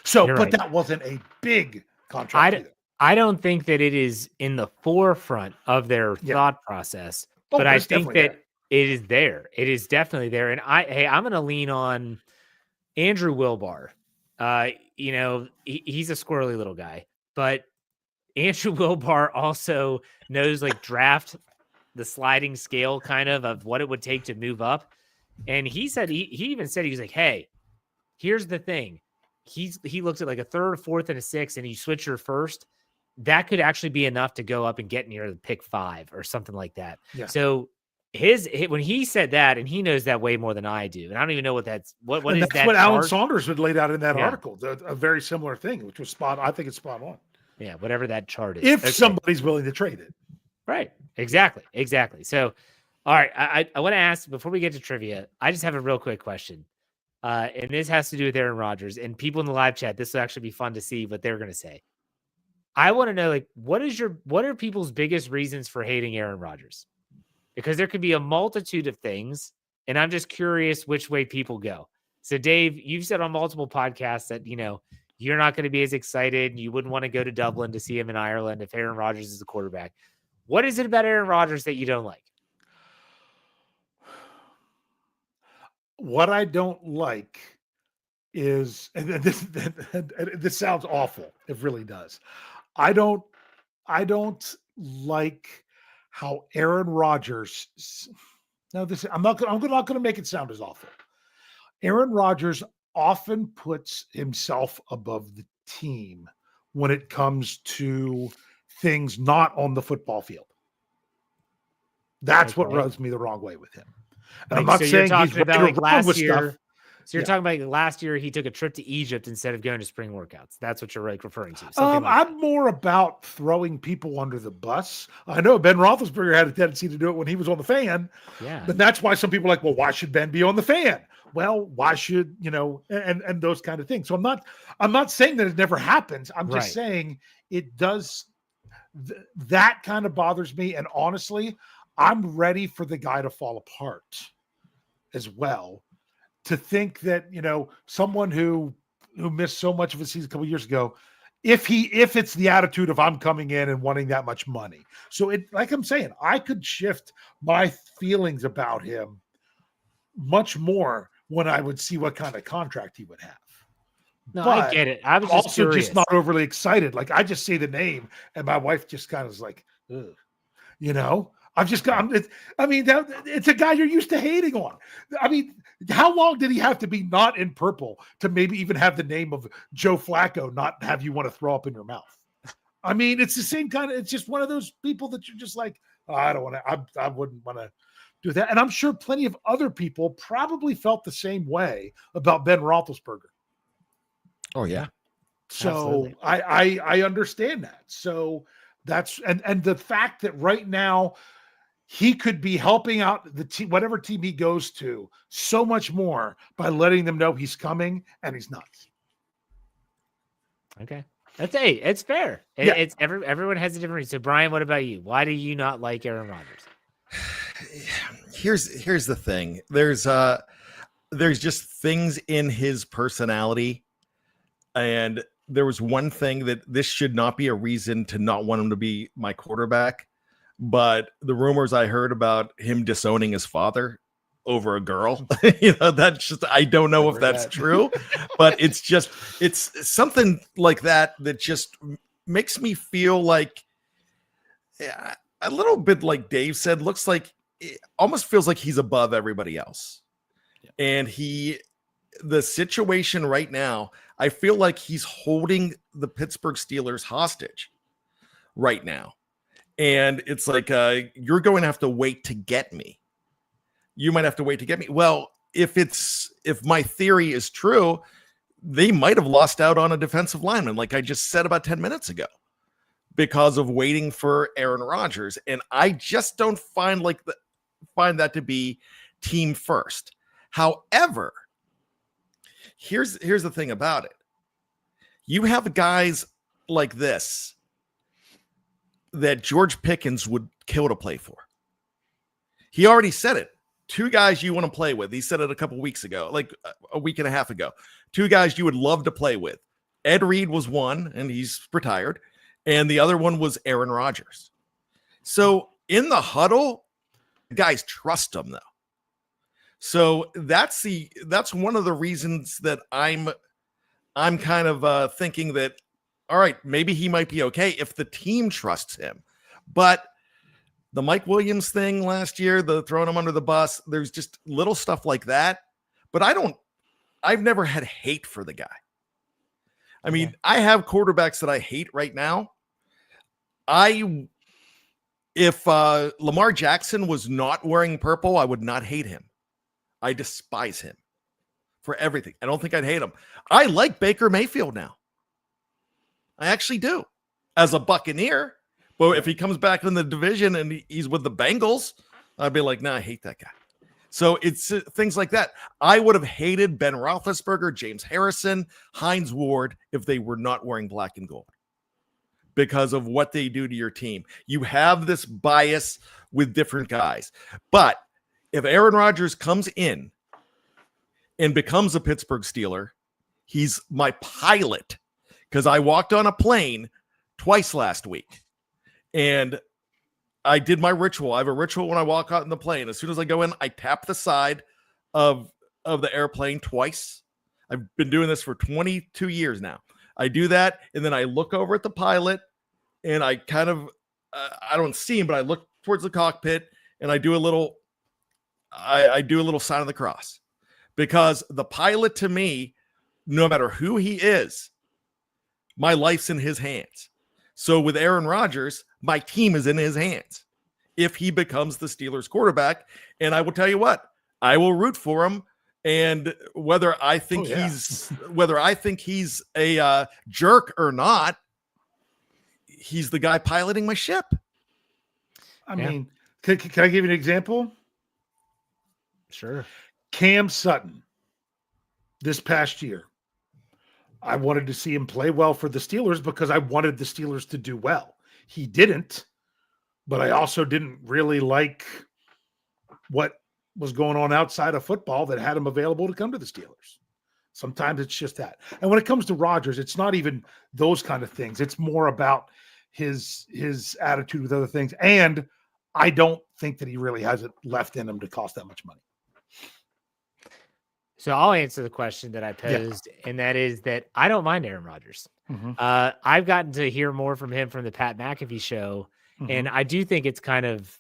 So, You're but right. that wasn't a big contract either. I don't think that it is in the forefront of their thought process, but I think that it is there. It is definitely there. And I'm going to lean on Andrew Wilbar. He's a squirrely little guy, but Andrew Wilbar also knows like draft the sliding scale kind of what it would take to move up. And he said, he even said, he was like, hey, here's the thing. He looks at like a third, fourth, and a sixth, and you switch your first. That could actually be enough to go up and get near the pick 5 or something like that. Yeah. So when he said that, and he knows that way more than I do, and I don't even know what that's what and is that's that. What Alan chart? Saunders had laid out in that article, a very similar thing, which was I think it's spot on. Yeah, whatever that chart is. If somebody's willing to trade it. Right. Exactly. So, all right. I want to ask, before we get to trivia, I just have a real quick question. And this has to do with Aaron Rodgers, and people in the live chat. This will actually be fun to see what they're going to say. I want to know, like, what are people's biggest reasons for hating Aaron Rodgers? Because there could be a multitude of things, and I'm just curious which way people go. So, Dave, you've said on multiple podcasts that, you're not going to be as excited. You wouldn't want to go to Dublin to see him in Ireland if Aaron Rodgers is the quarterback. What is it about Aaron Rodgers that you don't like? What I don't like is, and this sounds awful. It really does. I don't like how Aaron Rodgers. Now, I'm not going to make it sound as awful. Aaron Rodgers often puts himself above the team when it comes to things not on the football field. That's what rubs me the wrong way with him. And I'm not saying he's about like last year. Stuff. So you're talking about like last year he took a trip to Egypt instead of going to spring workouts. That's what you're like referring to. I'm more about throwing people under the bus. I know Ben Roethlisberger had a tendency to do it when he was on the fan. Yeah. But that's why some people are like, well, why should Ben be on the fan? Well, why should, and those kind of things. So I'm not saying that it never happens. I'm just saying it does. That kind of bothers me. And honestly, I'm ready for the guy to fall apart as well. To think that, someone who missed so much of a season a couple years ago, if it's the attitude of I'm coming in and wanting that much money. So like I'm saying, I could shift my feelings about him much more when I would see what kind of contract he would have. No, but I get it. I was also curious. just not overly excited. Like I just say the name and my wife just kind of is like, ugh, I've just got, it's a guy you're used to hating on. I mean, how long did he have to be not in purple to maybe even have the name of Joe Flacco not have you want to throw up in your mouth? I mean, it's the same kind of, it's just one of those people that you're just like, oh, I don't want to, I wouldn't want to do that. And I'm sure plenty of other people probably felt the same way about Ben Roethlisberger. Oh, yeah. So I understand that. So that's, and the fact that right now, he could be helping out the team, whatever team he goes to, so much more by letting them know he's coming, and he's not. Okay, it's fair. It's everyone has a different reason. So, Brian, what about you? Why do you not like Aaron Rodgers? Here's the thing. There's just things in his personality, and there was one thing that this should not be a reason to not want him to be my quarterback. But the rumors I heard about him disowning his father over a girl, that's just, I don't know if that's true, but it's something like that just makes me feel like a little bit like Dave said, looks like it almost feels like he's above everybody else. Yeah. And the situation right now, I feel like he's holding the Pittsburgh Steelers hostage right now. And it's like, you're going to have to wait to get me. You might have to wait to get me. Well, if my theory is true, they might have lost out on a defensive lineman, like I just said about 10 minutes ago, because of waiting for Aaron Rodgers. And I just don't find that to be team first. However, here's the thing about it. You have guys like this that George Pickens would kill to play for. He already said it. 2 guys you want to play with. He said it a couple weeks ago, like a week and a half ago. 2 guys you would love to play with. Ed Reed was one, and he's retired. And the other one was Aaron Rodgers. So in the huddle, guys trust him, though. So that's one of the reasons that I'm kind of thinking that, all right, maybe he might be okay if the team trusts him. But the Mike Williams thing last year, the throwing him under the bus, there's just little stuff like that. But I've never had hate for the guy. I mean, I have quarterbacks that I hate right now. If Lamar Jackson was not wearing purple, I would not hate him. I despise him for everything. I don't think I'd hate him. I like Baker Mayfield now. I actually do. As a Buccaneer. But if he comes back in the division and he's with the Bengals, I'd be like, nah, I hate that guy. So it's things like that. I would have hated Ben Roethlisberger, James Harrison, Hines Ward if they were not wearing black and gold because of what they do to your team. You have this bias with different guys. But if Aaron Rodgers comes in and becomes a Pittsburgh Steeler, he's my pilot because I walked on a plane twice last week. And I did my ritual. I have a ritual when I walk out in the plane. As soon as I go in, I tap the side of the airplane twice. I've been doing this for 22 years now. I do that, and then I look over at the pilot, and I kind of, I don't see him, but I look towards the cockpit, and I do a little sign of the cross. Because the pilot, to me, no matter who he is, my life's in his hands. So with Aaron Rodgers, my team is in his hands if he becomes the Steelers quarterback. And I will tell you what, I will root for him. And whether I think he's a jerk or not, he's the guy piloting my ship. I mean, can I give you an example? Sure. Cam Sutton this past year. I wanted to see him play well for the Steelers because I wanted the Steelers to do well. He didn't, but I also didn't really like what was going on outside of football that had him available to come to the Steelers. Sometimes it's just that. And when it comes to Rodgers, it's not even those kind of things. It's more about his attitude with other things. And I don't think that he really has it left in him to cost that much money. So I'll answer the question that I posed, and that is that I don't mind Aaron Rodgers. Mm-hmm. I've gotten to hear more from him from the Pat McAfee show, and I do think it's kind of,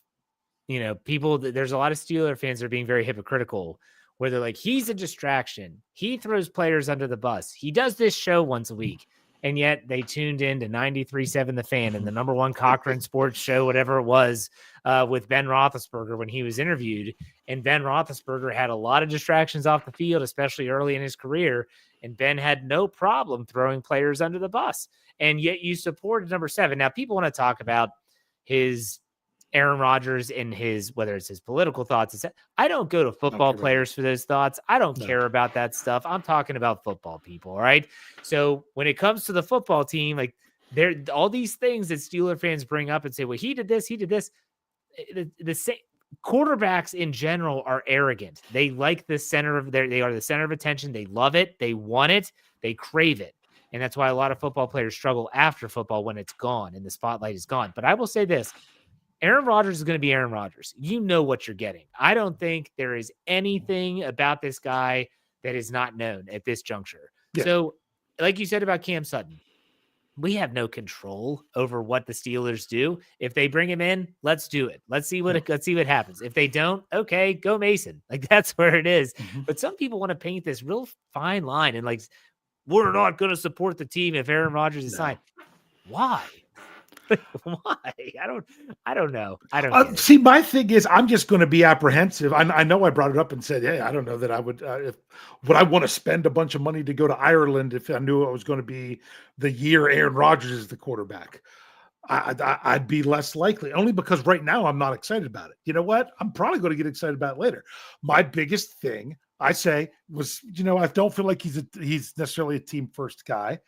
people, there's a lot of Steeler fans that are being very hypocritical, where they're like, he's a distraction. He throws players under the bus. He does this show once a week. And yet they tuned in to 93.7 The Fan and the number one Cochran sports show, whatever it was, with Ben Roethlisberger when he was interviewed. And Ben Roethlisberger had a lot of distractions off the field, especially early in his career. And Ben had no problem throwing players under the bus. And yet you supported number 7. Now, people want to talk about his Aaron Rodgers and whether it's his political thoughts. I don't go to football players for those thoughts. I don't care about that stuff. I'm talking about football people. All right. So when it comes to the football team, like there, all these things that Steeler fans bring up and say, well, he did this. The same quarterbacks in general are arrogant. They like the center of they are the center of attention. They love it. They want it. They crave it. And that's why a lot of football players struggle after football when it's gone and the spotlight is gone. But I will say this. Aaron Rodgers is going to be Aaron Rodgers. You know what you're getting. I don't think there is anything about this guy that is not known at this juncture. Yeah. So, like you said about Cam Sutton, we have no control over what the Steelers do. If they bring him in, let's do it. Let's see what happens. If they don't, okay, go Mason. Like that's where it is. Mm-hmm. But some people want to paint this real fine line and like, we're not going to support the team if Aaron Rodgers is signed. Why? Why? I don't know. I don't get it. See, my thing is, I'm just going to be apprehensive. I know I brought it up and said, hey, I don't know that I would, would I want to spend a bunch of money to go to Ireland if I knew it was going to be the year Aaron Rodgers is the quarterback. I'd be less likely, only because right now I'm not excited about it. You know what? I'm probably going to get excited about it later. My biggest thing I say was, I don't feel like he's necessarily a team first guy,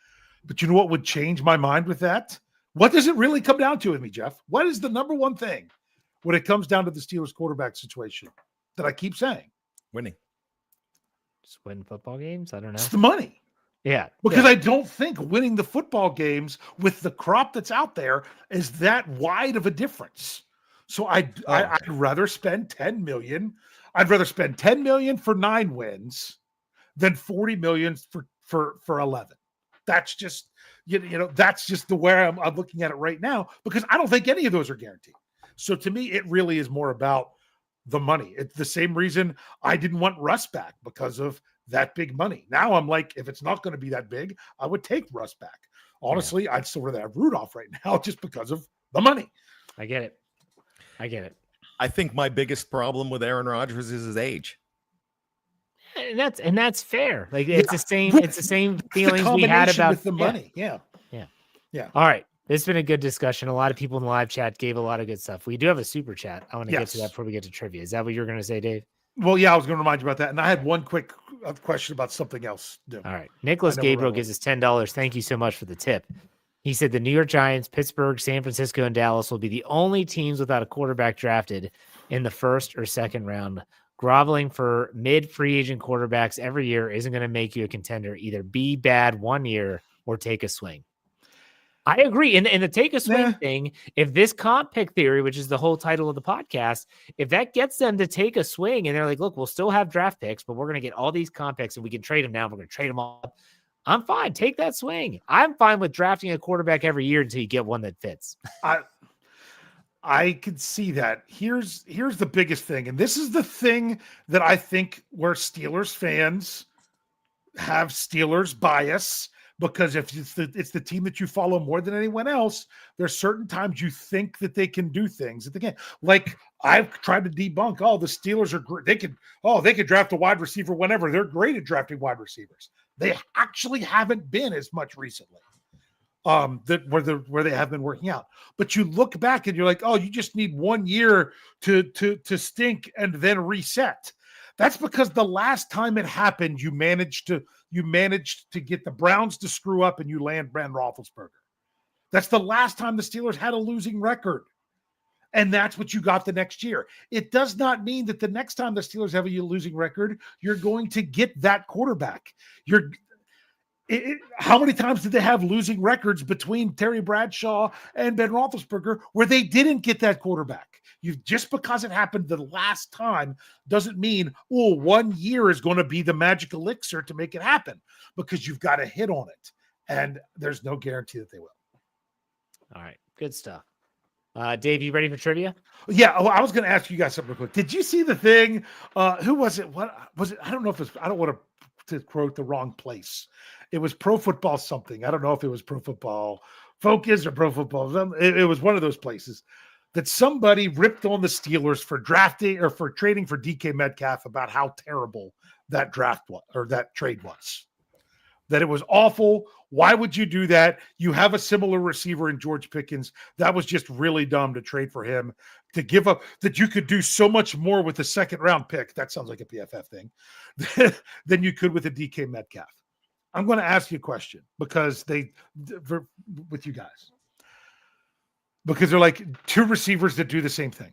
but you know what would change my mind with that? What does it really come down to with me, Jeff? What is the number one thing when it comes down to the Steelers quarterback situation that I keep saying? Winning. Just win football games? I don't know. It's the money. Yeah. Because I don't think winning the football games with the crop that's out there is that wide of a difference. So I'd rather spend $10 million. I'd rather spend $10 million for 9 wins than $40 million for 11. That's just, that's just the way I'm looking at it right now, because I don't think any of those are guaranteed. So to me, it really is more about the money. It's the same reason I didn't want Russ back, because of that big money. Now I'm like, if it's not going to be that big, I would take Russ back. Honestly, I'd still rather have Rudolph right now just because of the money. I get it. I think my biggest problem with Aaron Rodgers is his age. And that's fair. Like it's the same feelings we had about with the money. Yeah. All right. This has been a good discussion. A lot of people in the live chat gave a lot of good stuff. We do have a super chat. I want to get to that before we get to trivia. Is that what you're going to say, Dave? Well, yeah, I was going to remind you about that. And I had one quick question about something else. All right. Nicholas Gabriel gives us $10. Thank you so much for the tip. He said the New York Giants, Pittsburgh, San Francisco, and Dallas will be the only teams without a quarterback drafted in the first or second round. Groveling for mid-free agent quarterbacks every year isn't going to make you a contender. Either be bad one year or take a swing. I agree. And the take a swing thing, if this comp pick theory, which is the whole title of the podcast, if that gets them to take a swing and they're like, look, we'll still have draft picks, but we're going to get all these comp picks and we can trade them now. We're going to trade them all up. I'm fine. Take that swing. I'm fine with drafting a quarterback every year until you get one that fits. I could see that. Here's the biggest thing. And this is the thing that I think where Steelers fans have Steelers bias, because if it's the team that you follow more than anyone else, there's certain times you think that they can do things that they can't. Like I've tried to debunk, the Steelers are great. They could draft a wide receiver whenever. They're great at drafting wide receivers. They actually haven't been as much recently. Where they have been working out. But you look back and you're like, you just need 1 year to stink and then reset. That's because the last time it happened, you managed to get the Browns to screw up and you land Ben Roethlisberger. That's the last time the Steelers had a losing record. And that's what you got the next year. It does not mean that the next time the Steelers have a losing record, you're going to get that quarterback. How many times did they have losing records between Terry Bradshaw and Ben Roethlisberger where they didn't get that quarterback? Just because it happened the last time doesn't mean, 1 year is going to be the magic elixir to make it happen, because you've got to hit on it. And there's no guarantee that they will. All right. Good stuff. Dave, you ready for trivia? Yeah. I was going to ask you guys something real quick. Did you see the thing? Who was it? What was it? I don't know if I don't want to quote the wrong place. It was Pro Football something. I don't know if it was Pro Football Focus or Pro Football. It was one of those places that somebody ripped on the Steelers for drafting or for trading for DK Metcalf about how terrible that draft was, or that trade was. That it was awful. Why would you do that? You have a similar receiver in George Pickens. That was just really dumb to trade for him, to give up, that you could do so much more with the second round pick. That sounds like a PFF thing than you could with a DK Metcalf. I'm going to ask you a question with you guys, because they're like two receivers that do the same thing.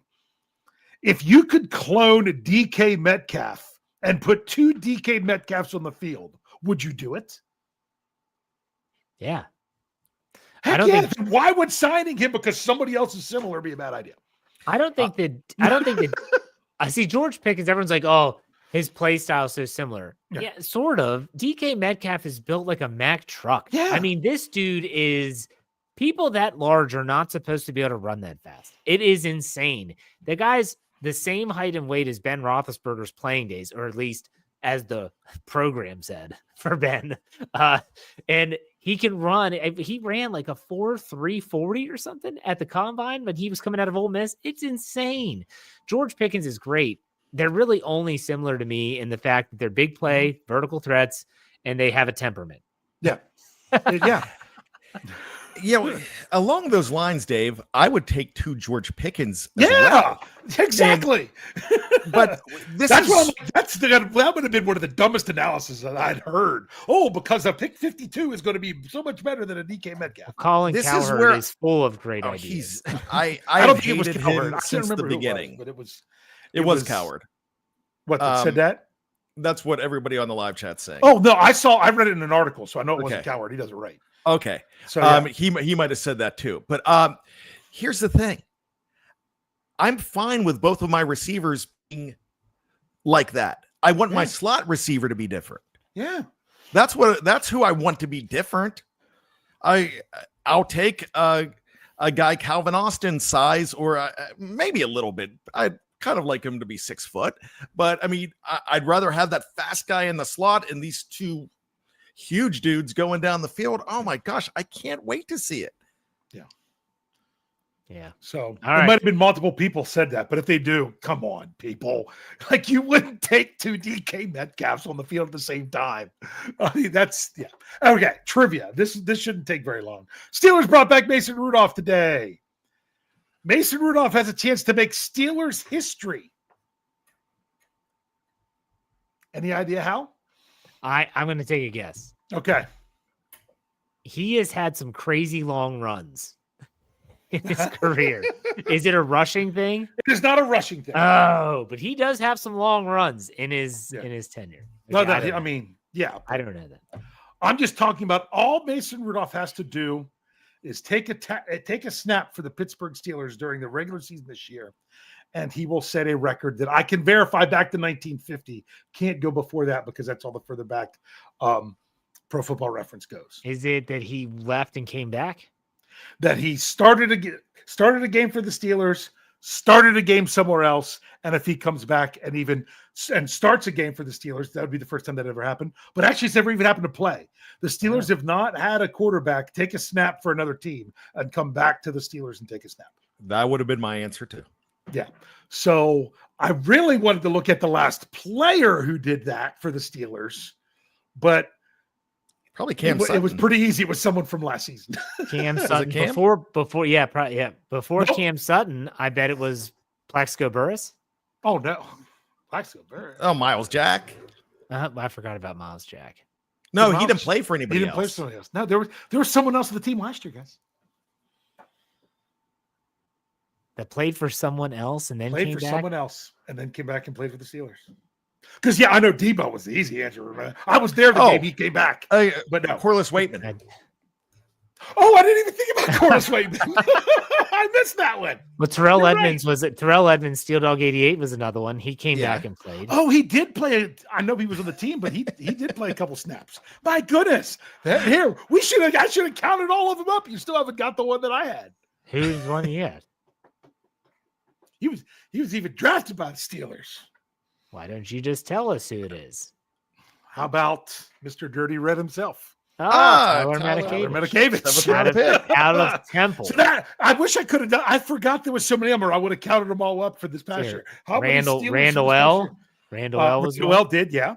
If you could clone DK Metcalf and put 2 DK Metcalfs on the field, would you do it? Yeah. Why would signing him because somebody else is similar be a bad idea? I don't think that I see George Pickens. Everyone's like, his play style is so similar. Yeah, sort of. DK Metcalf is built like a Mack truck. Yeah. I mean, this dude is, people that large are not supposed to be able to run that fast. It is insane. The guy's the same height and weight as Ben Roethlisberger's playing days, or at least as the program said for Ben. And He can run. He ran like a 4.340 or something at the combine, but he was coming out of Ole Miss. It's insane. George Pickens is great. They're really only similar to me in the fact that they're big play, vertical threats, and they have a temperament. Yeah. Yeah. Along those lines, Dave, I would take 2 George Pickens. Exactly. But that would have been one of the dumbest analyses that I'd heard. Oh, because a pick 52 is going to be so much better than a DK Metcalf. Colin Cowherd is full of great ideas. I don't think it was Cowherd. Since the beginning, but it was Cowherd. What said that? That's what everybody on the live chat's saying. Oh no, I read it in an article, so I know it wasn't Cowherd. He does it right. Okay. So yeah. He might have said that too. But here's the thing. I'm fine with both of my receivers being like that. I want my slot receiver to be different. Yeah. That's who I want to be different. I'll take a guy Calvin Austin size, or maybe a little bit. I'd kind of like him to be 6 foot, but I mean, I'd rather have that fast guy in the slot and these 2 huge dudes going down the field. Oh my gosh, I can't wait to see it. Yeah. So might have been multiple people said that, but if they do, come on, people. Like, you wouldn't take 2 DK Metcalfs on the field at the same time. I mean, okay. Trivia. This shouldn't take very long. Steelers brought back Mason Rudolph today. Mason Rudolph has a chance to make Steelers history. Any idea how? I'm going to take a guess. Okay. He has had some crazy long runs in his career. Is it a rushing thing? It is not a rushing thing. Oh, but he does have some long runs in his tenure. No, I mean, yeah. I don't know that. I'm just talking about all Mason Rudolph has to do is take a snap for the Pittsburgh Steelers during the regular season this year, and he will set a record that I can verify back to 1950. Can't go before that because that's all the further back Pro Football Reference goes. Is it that he left and came back? That he started a game for the Steelers, started a game somewhere else, and if he comes back and starts a game for the Steelers, that would be the first time that ever happened. But actually, it's never even happened to play. The Steelers have not had a quarterback take a snap for another team and come back to the Steelers and take a snap. That would have been my answer too. Yeah. So I really wanted to look at the last player who did that for the Steelers, but probably Cam Sutton. It was pretty easy. It was someone from last season. Cam Sutton. Before Cam Sutton, I bet it was Plaxico Burress. Oh no, Plaxico Burress. Oh, Miles Jack. I forgot about Miles Jack. No, he didn't play for anybody else. Play for somebody else. No, there was someone else on the team last year, guys. That played for someone else and then came back? Someone else and then came back and played for the Steelers. Because I know Debo was the easy answer. I was there the game he came back, but no, Corliss Waitman. I didn't even think about Corliss Waitman. I missed that one. But Terrell Edmonds Terrell Edmonds, Steel Dog 88 was another one. He came back and played. Oh, he did play. I know he was on the team, but he did play a couple snaps. My goodness. Here, I should have counted all of them up. You still haven't got the one that I had. Who's one he had? He was even drafted by the Steelers. Why don't you just tell us who it is? How about Mr. Dirty Red himself? Tyler Matakevich. Out of Temple. So that, I wish I could have done. I forgot there was so many of them, or I would have counted them all up for this past year. Randall L. Randall L. did, yeah.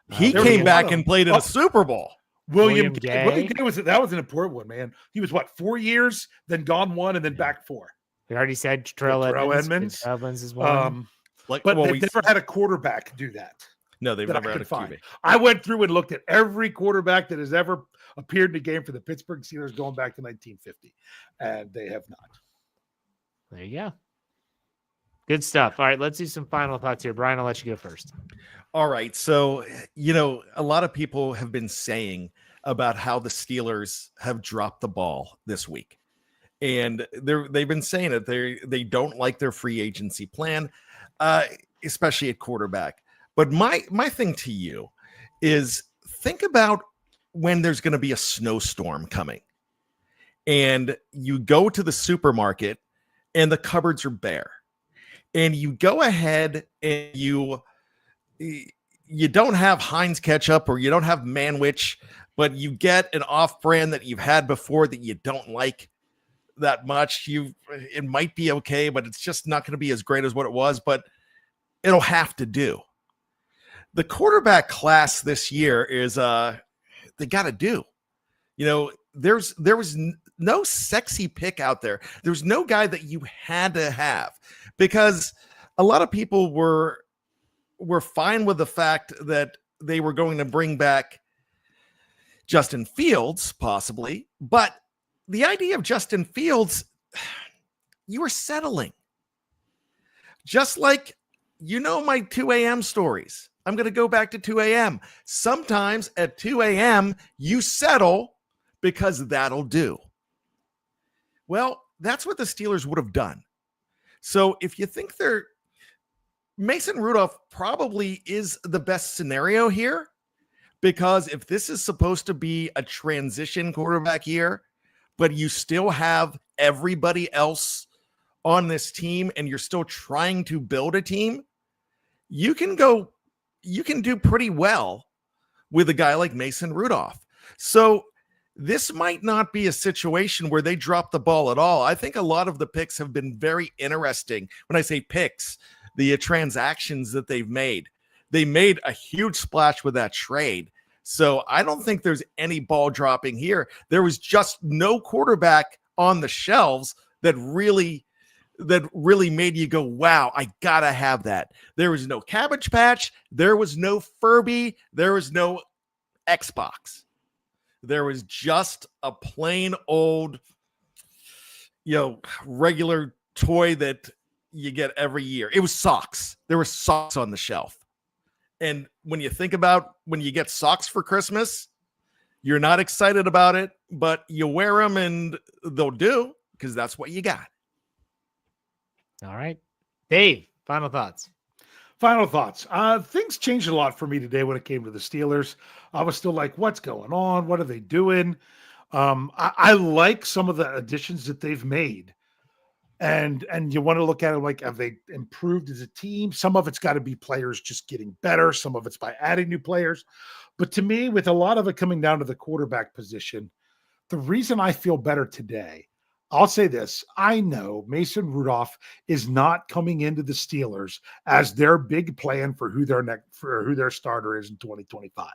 He came back and played in a Super Bowl. William Gay that was an important one, man. He was 4 years, then gone 1, and then back 4. We already said Terrell Edmonds. Edmonds is one. But they've never had a quarterback do that. No, they've never had a QB. I went through and looked at every quarterback that has ever appeared in a game for the Pittsburgh Steelers going back to 1950, and they have not. There you go. Good stuff. All right, let's do some final thoughts here. Brian, I'll let you go first. All right. So, a lot of people have been saying about how the Steelers have dropped the ball this week. And they've been saying that they don't like their free agency plan, especially at quarterback. But my thing to you is think about when there's going to be a snowstorm coming and you go to the supermarket and the cupboards are bare and you go ahead and you don't have Heinz ketchup or you don't have Manwich but you get an off-brand that you've had before that you don't like that much. It might be okay, but it's just not going to be as great as what it was, but it'll have to do. The quarterback class this year is they got to do. There was no sexy pick out there. There's no guy that you had to have, because a lot of people were fine with the fact that they were going to bring back Justin Fields, possibly, but the idea of Justin Fields, you were settling. Just like, my 2 a.m. stories. I'm going to go back to 2 a.m. Sometimes at 2 a.m., you settle because that'll do. Well, that's what the Steelers would have done. So if you think Mason Rudolph probably is the best scenario here, because if this is supposed to be a transition quarterback year, but you still have everybody else on this team and you're still trying to build a team, you can do pretty well with a guy like Mason Rudolph. So this might not be a situation where they drop the ball at all. I think a lot of the picks have been very interesting. When I say picks, the transactions that they've made. They made a huge splash with that trade. So I don't think there's any ball dropping here. There was just no quarterback on the shelves that really made you go, wow, I gotta have that. There was no Cabbage Patch. There was no Furby. There was no Xbox. There was just a plain old, regular toy that you get every year. It was socks. There were socks on the shelf. And when you think about when you get socks for Christmas, you're not excited about it, but you wear them and they'll do, because that's what you got. All right. Dave, final thoughts. Things changed a lot for me today when it came to the Steelers. I was still like, what's going on? What are they doing? I like some of the additions that they've made. And you want to look at it like, have they improved as a team? Some of it's got to be players just getting better. Some of it's by adding new players. But to me, with a lot of it coming down to the quarterback position, the reason I feel better today, I'll say this. I know Mason Rudolph is not coming into the Steelers as their big plan for who their starter is in 2025.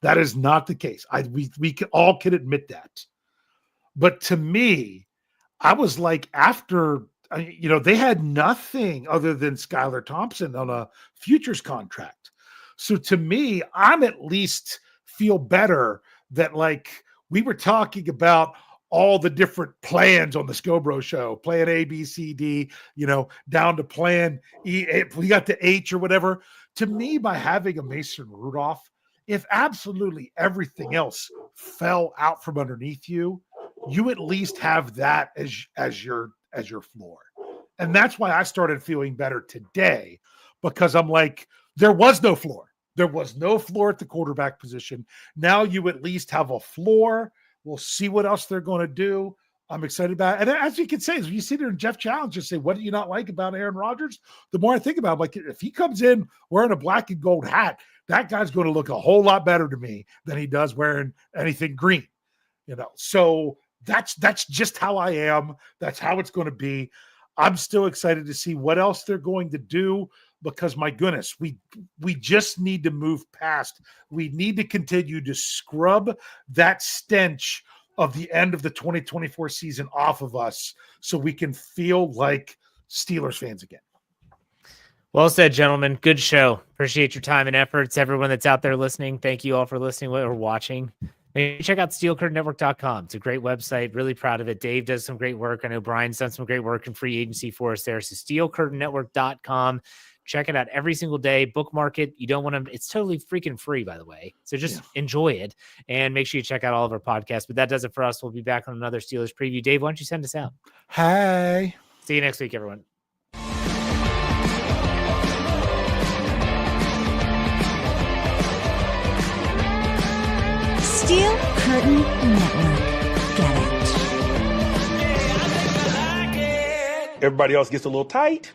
That is not the case. We all can admit that. But to me, I was like, after, they had nothing other than Skylar Thompson on a futures contract. So to me, I'm at least feel better that, like, we were talking about all the different plans on the Scobro show, plan A, B, C, D, down to plan E. We got to H or whatever. To me, by having a Mason Rudolph, if absolutely everything else fell out from underneath you, you at least have that as your floor. And that's why I started feeling better today, because I'm like, there was no floor. There was no floor at the quarterback position. Now you at least have a floor. We'll see what else they're going to do. I'm excited about it. And as you can say, as you sit there and Jeff Challenge just say, what do you not like about Aaron Rodgers? The more I think about it, like, if he comes in wearing a black and gold hat, that guy's going to look a whole lot better to me than he does wearing anything green. So that's just how I am. That's how it's going to be. I'm still excited to see what else they're going to do, because my goodness, we just need to move past. We need to continue to scrub that stench of the end of the 2024 season off of us so we can feel like Steelers fans again. Well said, gentlemen. Good show. Appreciate your time and efforts. Everyone that's out there listening, thank you all for listening or watching. Maybe check out SteelCurtainNetwork.com. It's a great website. Really proud of it. Dave does some great work. I know Brian's done some great work in free agency for us there. So SteelCurtainNetwork.com. Check it out every single day. Bookmark it. You don't want to, it's totally freaking free, by the way. So just enjoy it and make sure you check out all of our podcasts. But that does it for us. We'll be back on another Steelers preview. Dave, why don't you send us out? Hey. See you next week, everyone. Steel Curtain Network. Get it. Everybody else gets a little tight.